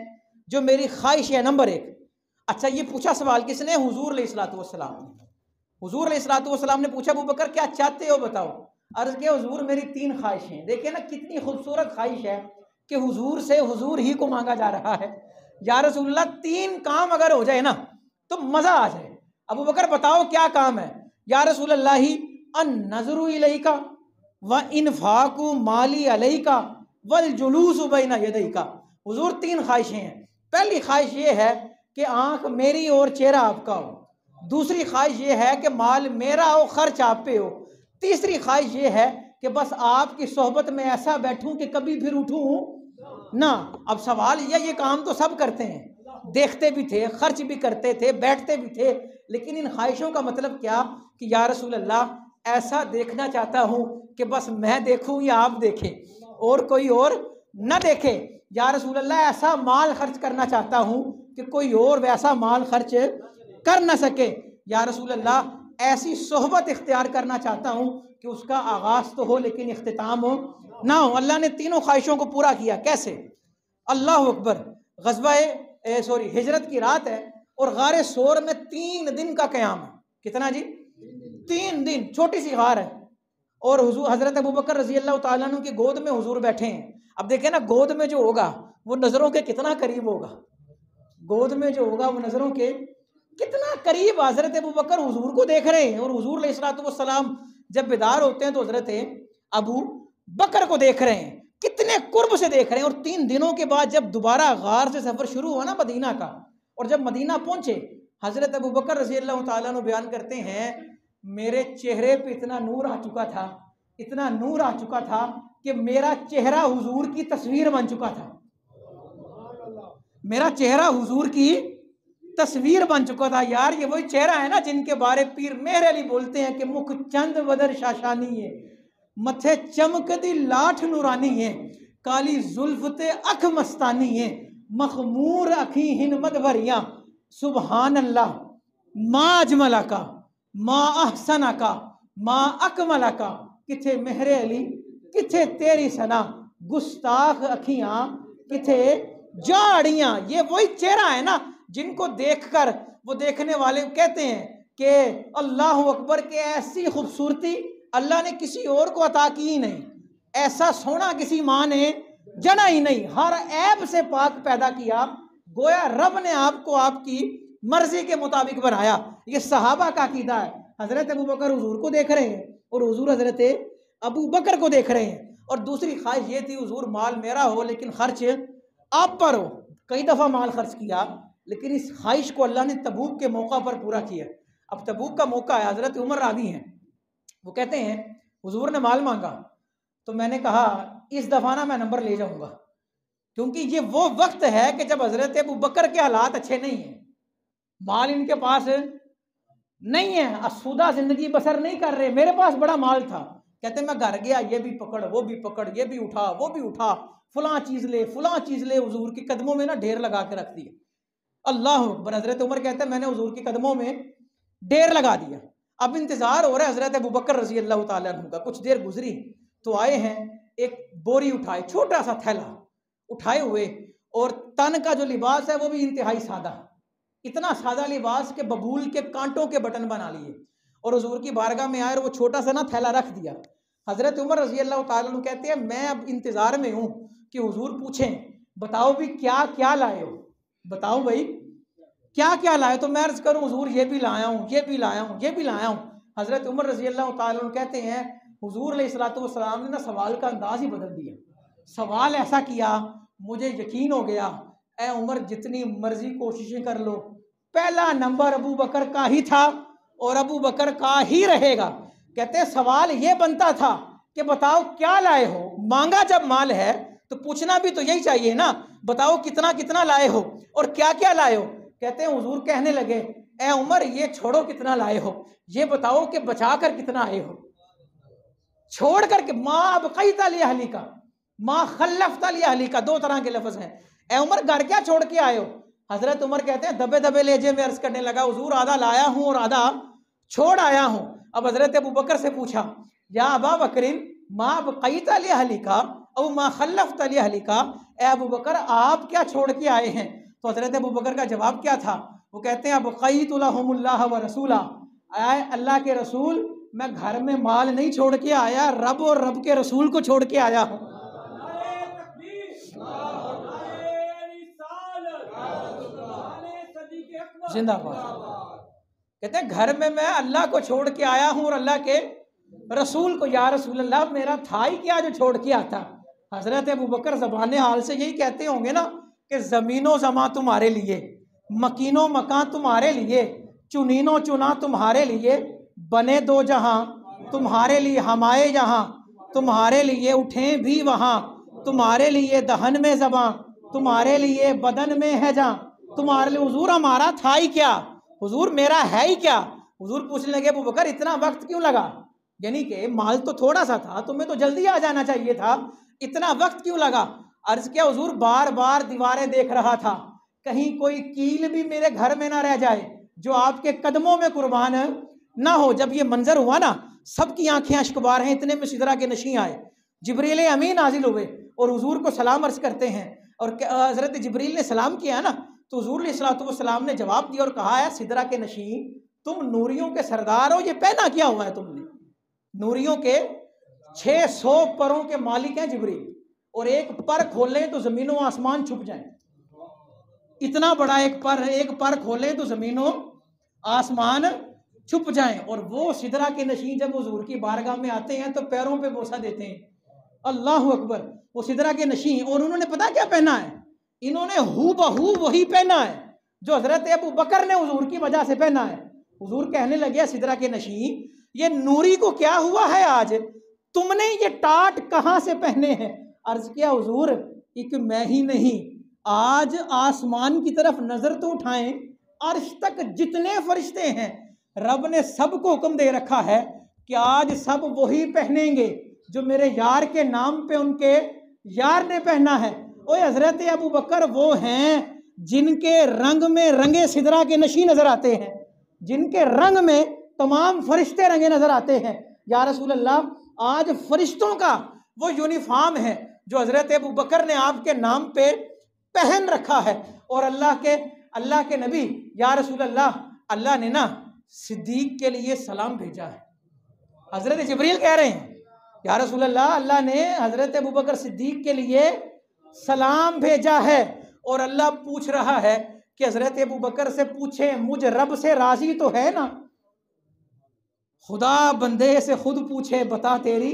جو میری خواہش ہے۔ نمبر 1، اچھا یہ پوچھا سوال کس نے؟ حضور علیہ الصلوۃ والسلام نے۔ حضور علیہ الصلوۃ والسلام نے پوچھا ابو بکر کیا چاہتے ہو بتاؤ؟ عرض کیا حضور میری 3 خواہشیں۔ دیکھیں نا کتنی خوبصورت خواہش ہے کہ حضور سے حضور ہی کو مانگا جا رہا ہے۔ یا رسول اللہ 3 کام اگر ہو جائے نا تو مزہ آ جائے۔ ابو بکر بتاؤ کیا کام ہے؟ یا رسول اللہ النظر الیک وانفاق مالی علیک والجلوس بین یدیک۔ حضور 3 خواہشیں ہیں۔ پہلی خواہش یہ ہے کہ آنکھ میری اور چہرہ آپ کا ہو، دوسری خواہش یہ ہے کہ مال میرا ہو، خرچ آپ پہ ہو، تیسری خواہش یہ ہے کہ بس آپ کی صحبت میں ایسا بیٹھوں کہ کبھی پھر اٹھوں نہ۔ اب سوال یہ کام تو سب کرتے ہیں، دیکھتے بھی تھے، خرچ بھی کرتے تھے، بیٹھتے بھی تھے، لیکن ان خواہشوں کا مطلب کیا کہ یا رسول اللہ ایسا دیکھنا چاہتا ہوں کہ بس میں دیکھوں یا آپ دیکھیں اور کوئی اور نہ دیکھے۔ یا رسول اللہ ایسا مال خرچ کرنا چاہتا ہوں کہ کوئی اور ویسا مال خرچ کر نہ سکے۔ یا رسول اللہ ایسی صحبت اختیار کرنا چاہتا ہوں کہ اس کا آغاز تو ہو لیکن اختتام ہو نہ ہو۔ اللہ نے تینوں خواہشوں کو پورا کیا۔ کیسے؟ اللہ اکبر، ہجرت کی رات ہے اور غار سور میں 3 دن کا قیام ہے۔ کتنا جی؟ 3 دن، چھوٹی سی غار ہے، اور حضور حضرت ابو بکر رضی اللہ تعالیٰ عنہ کی گود میں حضور بیٹھے ہیں۔ اب دیکھیں نا گود میں جو ہوگا وہ نظروں کے کتنا قریب ہوگا، گود میں جو ہوگا وہ نظروں کے کتنا قریب۔ حضرت ابو بکر حضور کو دیکھ رہے ہیں، اور حضور علیہ الصلوۃ والسلام جب بیدار ہوتے ہیں تو حضرت ابو بکر کو دیکھ رہے ہیں، کتنے قرب سے دیکھ رہے ہیں۔ اور 3 دنوں کے بعد جب دوبارہ غار سے سفر شروع ہوا نا مدینہ کا، اور جب مدینہ پہنچے، حضرت ابو بکر رضی اللہ تعالیٰ عنہ بیان کرتے ہیں میرے چہرے پہ اتنا نور آ چکا تھا، اتنا نور آ چکا تھا کہ میرا چہرہ حضور کی تصویر بن چکا تھا، میرا چہرہ حضور کی تصویر بن چکا تھا۔ یار یہ وہی چہرہ ہے نا جن کے بارے پیر مہر علی بولتے ہیں کہ مکھ چند بدر شاشانی ہے، متھے چمک دی لاٹھ نورانی ہے، کالی زلف تے اکھ مستانی ہے، مخمور اکھی ہن مدبریاں، سبحان اللہ ما اجملہ کا ما احسنہ کا ما اکملہ کا۔ کتھے مہر علی کتھے تیری سنا، گستاخ اکھیاں کتھے جاڑیاں۔ یہ وہی چہرہ ہے نا جن کو دیکھ کر وہ دیکھنے والے کہتے ہیں کہ اللہ اکبر، کہ ایسی خوبصورتی اللہ نے کسی اور کو عطا کی ہی نہیں، ایسا سونا کسی ماں نے جنا ہی نہیں، ہر عیب سے پاک پیدا کیا، گویا رب نے آپ کو آپ کی مرضی کے مطابق بنایا۔ یہ صحابہ کا عقیدہ ہے۔ حضرت ابو بکر حضور کو دیکھ رہے ہیں اور حضور حضرت ابو بکر کو دیکھ رہے ہیں۔ اور دوسری خواہش یہ تھی حضور مال میرا ہو لیکن خرچ آپ پر ہو۔ کئی دفعہ مال خرچ کیا لیکن اس خواہش کو اللہ نے تبوک کے موقع پر پورا کیا۔ اب تبوک کا موقع ہے، حضرت عمر راوی ہیں، وہ کہتے ہیں حضور نے مال مانگا تو میں نے کہا اس دفعہ نا میں نمبر لے جاؤں گا، کیونکہ یہ وہ وقت ہے کہ جب حضرت ابوبکر کے حالات اچھے نہیں ہیں، مال ان کے پاس نہیں ہے، آسودہ زندگی بسر نہیں کر رہے. میرے پاس بڑا مال تھا، کہتے میں گھر گیا، یہ بھی پکڑ وہ بھی پکڑ، یہ بھی اٹھا وہ بھی اٹھا، فلاں چیز لے فلاں چیز لے، حضور کے قدموں میں نا ڈھیر لگا کے رکھ دیا. اللہ اکبر. حضرت عمر کہتے ہیں میں نے حضور کے قدموں میں ڈھیر لگا دیا. اب انتظار ہو رہا ہے حضرت ابوبکر رضی اللہ تعالیٰ عنہ کا. کچھ دیر گزری تو آئے ہیں، ایک بوری اٹھائے، چھوٹا سا تھیلا اٹھائے ہوئے، اور تن کا جو لباس ہے وہ بھی انتہائی سادہ، اتنا سادہ لباس کہ ببول کے کانٹوں کے بٹن بنا لیے، اور حضور کی بارگاہ میں آئے اور وہ چھوٹا سا نا تھیلا رکھ دیا. حضرت عمر رضی اللہ تعالیٰ عنہ کہتے ہیں میں اب انتظار میں ہوں کہ حضور پوچھیں بتاؤ بھی کیا کیا لائے ہو، بتاؤ بھائی کیا کیا لائے. تو میں عرض کروں حضور یہ بھی لایا ہوں، یہ بھی لایا ہوں، یہ بھی لایا ہوں. حضرت عمر رضی اللہ تعالیٰ عنہ کہتے ہیں حضور علیہ الصلوۃ والسلام نے نا سوال کا انداز ہی بدل دیا. سوال ایسا کیا مجھے یقین ہو گیا، اے عمر جتنی مرضی کوششیں کر لو، پہلا نمبر ابو بکر کا ہی تھا اور ابو بکر کا ہی رہے گا. کہتے ہیں سوال یہ بنتا تھا کہ بتاؤ کیا لائے ہو. مانگا جب مال ہے تو پوچھنا بھی تو یہی چاہیے نا، بتاؤ کتنا کتنا لائے ہو اور کیا کیا لائے ہو. کہتے ہیں حضور کہنے لگے اے عمر یہ چھوڑو کتنا لائے ہو، یہ بتاؤ کہ بچا کر کتنا آئے ہو. چھوڑ کر کے ما ابقیت لاہلی کا، ما خلفت لاہلی کا، دو طرح کے لفظ ہیں. اے عمر گھر کیا چھوڑ کے آئے ہو. حضرت عمر کہتے ہیں دبے دبے لہجے میں عرض کرنے لگا حضور آدھا لایا ہوں اور آدھا چھوڑ آیا ہوں. اب حضرت ابوبکر سے پوچھا یا ابا بکرین ما بقیت لاہلی کا او ما خلفت لاہلی کا، اے ابوبکر آپ کیا چھوڑ کے آئے ہیں. تو حضرت ابوبکر کا جواب کیا تھا، وہ کہتے ہیں بقیت لہم اللہ و رسولہ، اے اللہ کے رسول میں گھر میں مال نہیں چھوڑ کے آیا، رب اور رب کے رسول کو چھوڑ کے آیا ہوں. زندہ باد. کہتے ہیں گھر میں اللہ کو چھوڑ کے آیا ہوں اور اللہ کے رسول کو. یا رسول اللہ میرا تھا ہی کیا جو چھوڑ کے آتا. حضرت ابوبکر زبان حال سے یہی کہتے ہوں گے نا کہ زمین و زماں تمہارے لیے، مکین و مکان تمہارے لیے، چنین و چنا تمہارے لیے، بنے دو جہاں تمہارے لیے، ہمائے جہاں تمہارے لیے، اٹھیں بھی وہاں تمہارے لیے، دہن میں زباں تمہارے لیے، بدن میں ہے جہاں تمہارے لیے. حضور ہمارا تھا ہی کیا، حضور میرا ہے ہی کیا. حضور پوچھنے لگے ابوبکر اتنا وقت کیوں لگا، یعنی کہ مال تو تھوڑا سا تھا، تمہیں تو جلدی آ جانا چاہیے تھا، اتنا وقت کیوں لگا. عرض کیا حضور بار بار دیواریں دیکھ رہا تھا، کہیں کوئی کیل بھی میرے گھر میں نہ رہ جائے جو آپ کے قدموں میں قربان نہ ہو. جب یہ منظر ہوا نا سب کی آنکھیں اشکبار ہیں. اتنے میں سدرہ کے نشیں آئے، جبریل امین نازل ہوئے اور حضور کو سلام عرض کرتے ہیں. اور حضرت جبریل نے سلام کیا نا تو حضور علیہ الصلوۃ والسلام نے جواب دیا اور کہا ہے سدرہ کے نشیں تم نوریوں کے سردار ہو، یہ پہنا کیا ہوا ہے تم نے. نوریوں کے 600 پروں کے مالک ہیں جبریل، اور ایک پر کھولیں تو زمین و آسمان چھپ جائیں. اتنا بڑا ایک پر کھولیں تو زمین و آسمان چھپ جائیں. اور وہ سدرہ کے نشیں جب حضور کی بارگاہ میں آتے ہیں تو پیروں پہ بوسہ دیتے ہیں. اللہ اکبر. وہ سدرہ کے نشیں، اور انہوں نے پتا کیا پہنا ہے، انہوں نے ہو بہو وہی پہنا ہے جو حضرت ابو بکر نے حضور کی وجہ سے پہنا ہے. حضور کہنے لگے سدرہ کے نشیں یہ نوری کو کیا ہوا ہے آج، تم نے یہ ٹاٹ کہاں سے پہنے ہیں. عرض کیا حضور ایک میں ہی نہیں، آج آسمان کی طرف نظر تو اٹھائیں، عرش تک جتنے فرشتے ہیں رب نے سب کو حکم دے رکھا ہے کہ آج سب وہی پہنیں گے جو میرے یار کے نام پہ ان کے یار نے پہنا ہے. اوے حضرت ابو بکر وہ ہیں جن کے رنگ میں رنگے سدرہ کے نشیں نظر آتے ہیں، جن کے رنگ میں تمام فرشتے رنگے نظر آتے ہیں. یا رسول اللہ آج فرشتوں کا وہ یونیفارم ہے جو حضرت ابو بکر نے آپ کے نام پہ پہن رکھا ہے. اور اللہ کے نبی یا رسول اللہ نے نا صدیق کے لیے سلام بھیجا ہے. حضرت جبریل کہہ رہے ہیں یا رسول اللہ نے حضرت ابوبکر صدیق کے لیے سلام بھیجا ہے. اور اللہ پوچھ رہا ہے کہ حضرت ابوبکر سے پوچھیں مجھ رب سے راضی تو ہے نا. خدا بندے سے خود پوچھے بتا تیری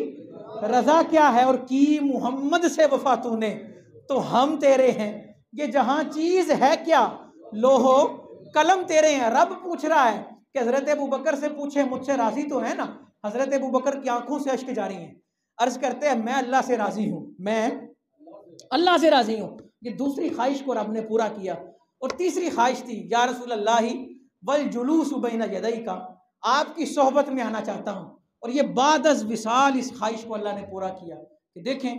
رضا کیا ہے، اور کی محمد سے وفا تو نے تو ہم تیرے ہیں. یہ جہاں چیز ہے کیا لوہو قلم تیرے ہیں. رب پوچھ رہا ہے کہ حضرت ابوبکر سے پوچھیں مجھ سے راضی تو ہے نا. حضرت ابوبکر کی آنکھوں سے اشک جاری ہیں. عرض کرتے ہیں میں اللہ سے راضی ہوں، میں اللہ سے راضی ہوں. یہ دوسری خواہش کو رب نے پورا کیا. اور تیسری خواہش تھی یا رسول اللہ والجلوس بین یدیک، آپ کی صحبت میں آنا چاہتا ہوں. اور یہ بعد از وصال اس خواہش کو اللہ نے پورا کیا. کہ دیکھیں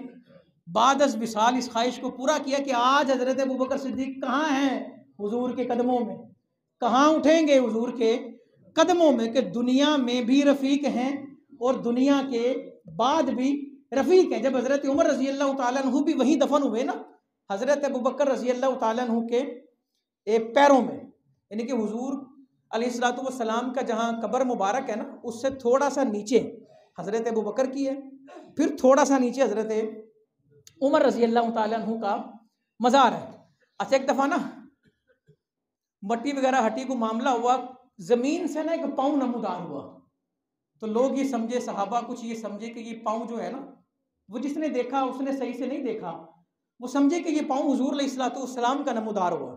بعد از وصال اس خواہش کو پورا کیا کہ آج حضرت ابوبکر صدیق کہاں ہیں؟ حضور کے قدموں میں. کہاں اٹھیں گے؟ حضور کے قدموں میں. کہ دنیا میں بھی رفیق ہیں اور دنیا کے بعد بھی رفیق ہیں. جب حضرت عمر رضی اللہ تعالیٰ عنہ بھی وہیں دفن ہوئے نا، حضرت ابوبکر رضی اللہ تعالیٰ عنہ کے پیروں میں، یعنی کہ حضور علیہ الصلوۃ والسلام کا جہاں قبر مبارک ہے نا، اس سے تھوڑا سا نیچے حضرت ابوبکر کی ہے، پھر تھوڑا سا نیچے حضرت عمر رضی اللہ تعالیٰ عنہ کا مزار ہے. اچھا ایک دفعہ نا مٹی وغیرہ ہٹی کو معاملہ ہوا، زمین سے نا ایک پاؤں نمودار ہوا. تو لوگ یہ سمجھے، صحابہ کچھ یہ سمجھے کہ یہ پاؤں جو ہے نا، وہ جس نے دیکھا اس نے صحیح سے نہیں دیکھا، وہ سمجھے کہ یہ پاؤں حضور علیہ الصلوۃ والسلام کا نمودار ہوا.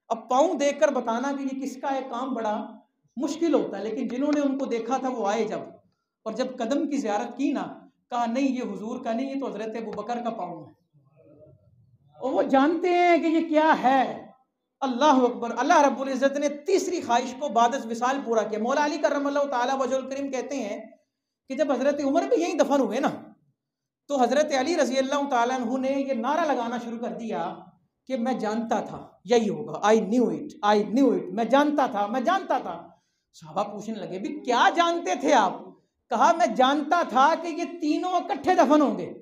اب پاؤں دیکھ کر بتانا کہ یہ کس کا ہے کام بڑا مشکل ہوتا ہے، لیکن جنہوں نے ان کو دیکھا تھا وہ آئے جب، اور جب قدم کی زیارت کی نا، کہا نہیں یہ حضور کا نہیں، یہ تو حضرت ابوبکر کا پاؤں ہے. اور وہ جانتے ہیں کہ یہ کیا ہے. اللہ اکبر. اللہ رب العزت نے تیسری خواہش کو بعد از وصال پورا کیا. مولا علی کرم اللہ تعالیٰ وجہ الکریم کہتے ہیں کہ جب حضرت عمر بھی یہیں دفن ہوئے نا، تو حضرت علی رضی اللہ تعالیٰ عنہ نے یہ نعرہ لگانا شروع کر دیا کہ میں جانتا تھا یہی ہوگا. I knew it. میں جانتا تھا. صحابہ پوچھنے لگے بھی کیا جانتے تھے آپ؟ کہا میں جانتا تھا کہ یہ تینوں اکٹھے دفن ہوں گے.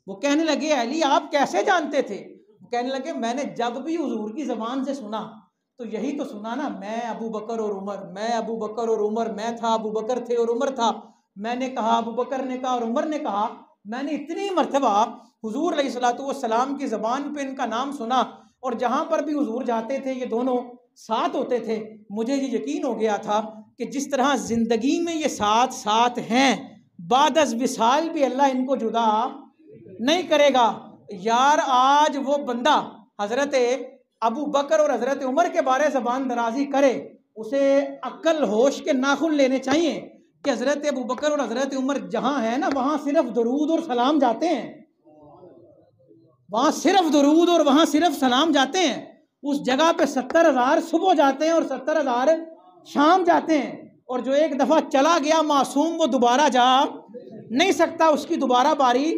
وہ کہنے لگے علی آپ کیسے جانتے تھے؟ وہ کہنے لگے میں نے جب بھی حضور کی زبان سے سنا تو یہی تو سنا نا، میں ابو بکر اور عمر، میں تھا ابو بکر تھے اور عمر تھا، میں نے کہا ابو بکر نے کہا اور عمر نے کہا. میں نے اتنی مرتبہ حضور علیہ الصلوۃ والسلام کی زبان پہ ان کا نام سنا، اور جہاں پر بھی حضور جاتے تھے یہ دونوں ساتھ ہوتے تھے. مجھے یہ یقین ہو گیا تھا کہ جس طرح زندگی میں یہ ساتھ ہیں، بعد از وصال بھی اللہ ان کو جدا نہیں کرے گا. یار آج وہ بندہ حضرت ابو بکر اور حضرت عمر کے بارے زبان درازی کرے، اسے عقل ہوش کے ناخن لینے چاہیے کہ حضرت ابو بکر اور حضرت عمر جہاں ہیں نا، وہاں صرف درود اور سلام جاتے ہیں. وہاں صرف درود اور وہاں صرف سلام جاتے ہیں. اس جگہ پہ 70,000 صبح جاتے ہیں اور 70,000 شام جاتے ہیں. اور جو ایک دفعہ چلا گیا معصوم وہ دوبارہ جا نہیں سکتا، اس کی دوبارہ باری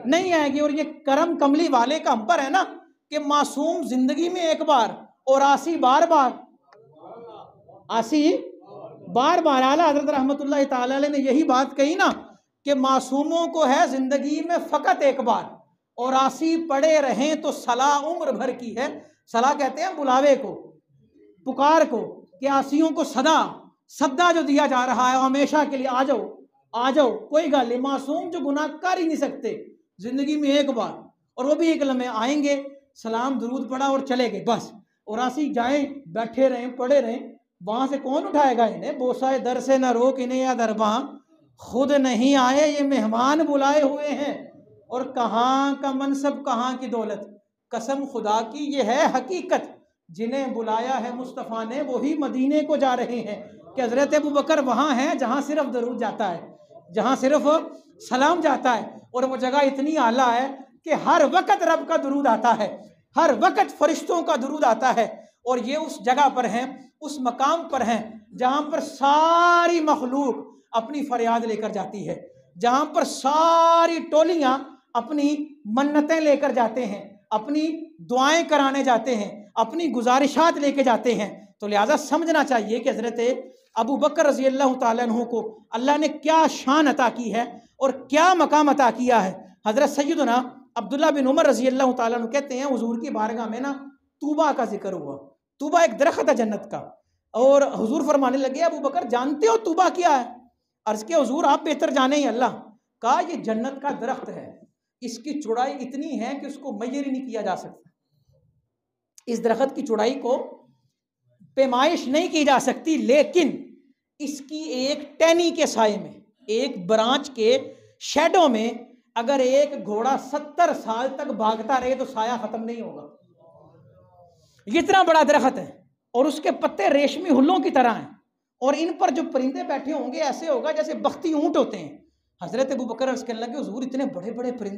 نہیں آئے گی. اور یہ کرم کملی والے کا ہم پر ہے نا کہ معصوم زندگی میں ایک بار اور آسی بار بار اعلیٰ حضرت رحمت اللہ تعالی علیہ نے یہی بات کہی نا کہ معصوموں کو ہے زندگی میں فقط ایک بار، اور آسی پڑے رہیں تو صلاح عمر بھر کی ہے. صلاح کہتے ہیں بلاوے کو، پکار کو، کہ آسیوں کو صدا جو دیا جا رہا ہے ہمیشہ کے لیے آ جاؤ کوئی گل نہیں. معصوم جو گناہ کر ہی نہیں سکتے زندگی میں ایک بار، اور وہ بھی ایک لمحے آئیں گے، سلام درود پڑا اور چلے گئے بس. اور آسی جائیں بیٹھے رہیں پڑے رہیں، وہاں سے کون اٹھائے گا انہیں؟ بوسائے در سے نہ روک انہیں یا درباں، خود نہیں آئے یہ مہمان بلائے ہوئے ہیں. اور کہاں کا منصب کہاں کی دولت، قسم خدا کی یہ ہے حقیقت. جنہیں بلایا ہے مصطفیٰ نے وہی مدینے کو جا رہے ہیں. کہ حضرت ابو بکر وہاں ہیں جہاں صرف درود جاتا ہے، جہاں صرف سلام جاتا ہے. اور وہ جگہ اتنی اعلیٰ ہے کہ ہر وقت رب کا درود آتا ہے، ہر وقت فرشتوں کا درود آتا ہے. اور یہ اس جگہ پر ہیں، اس مقام پر ہیں جہاں پر ساری مخلوق اپنی فریاد لے کر جاتی ہے، جہاں پر ساری ٹولیاں اپنی منتیں لے کر جاتے ہیں، اپنی دعائیں کرانے جاتے ہیں، اپنی گزارشات لے کے جاتے ہیں. تو لہٰذا سمجھنا چاہیے کہ حضرت ابو بکر رضی اللہ تعالیٰ عنہ کو اللہ نے کیا شان عطا کی ہے اور کیا مقام عطا کیا ہے. حضرت سیدنا عبداللہ بن عمر رضی اللہ تعالیٰ عنہ کہتے ہیں حضور کی بارگاہ میں نا طوبہ کا ذکر ہوا. طوبہ ایک درخت ہے جنت کا، اور حضور فرمانے لگے ابو بکر جانتے ہو طوبہ کیا ہے؟ عرض کیا حضور آپ بہتر جانے ہی اللہ. کہا یہ جنت کا درخت ہے، اس کی چوڑائی اتنی ہے کہ اس کو میئر ہی نہیں کیا جا سکتا. اس درخت کی چوڑائی کو پیمائش نہیں کی جا سکتی، لیکن اس کی ایک ٹہنی کے سائے میں، ایک برانچ کے شیڈو میں اگر ایک گھوڑا 70 سال تک بھاگتا رہے تو سایہ ختم نہیں ہوگا. اتنا بڑا درخت ہے، اور اس کے پتے ریشمی ہلوں کی طرح ہیں، اور ان پر جو پرندے بیٹھے ہوں گے ایسے ہوگا جیسے بختی اونٹ ہوتے ہیں. حضرت ابو بکر عرض کرنے لگے حضور اتنے بڑے بڑے پرندے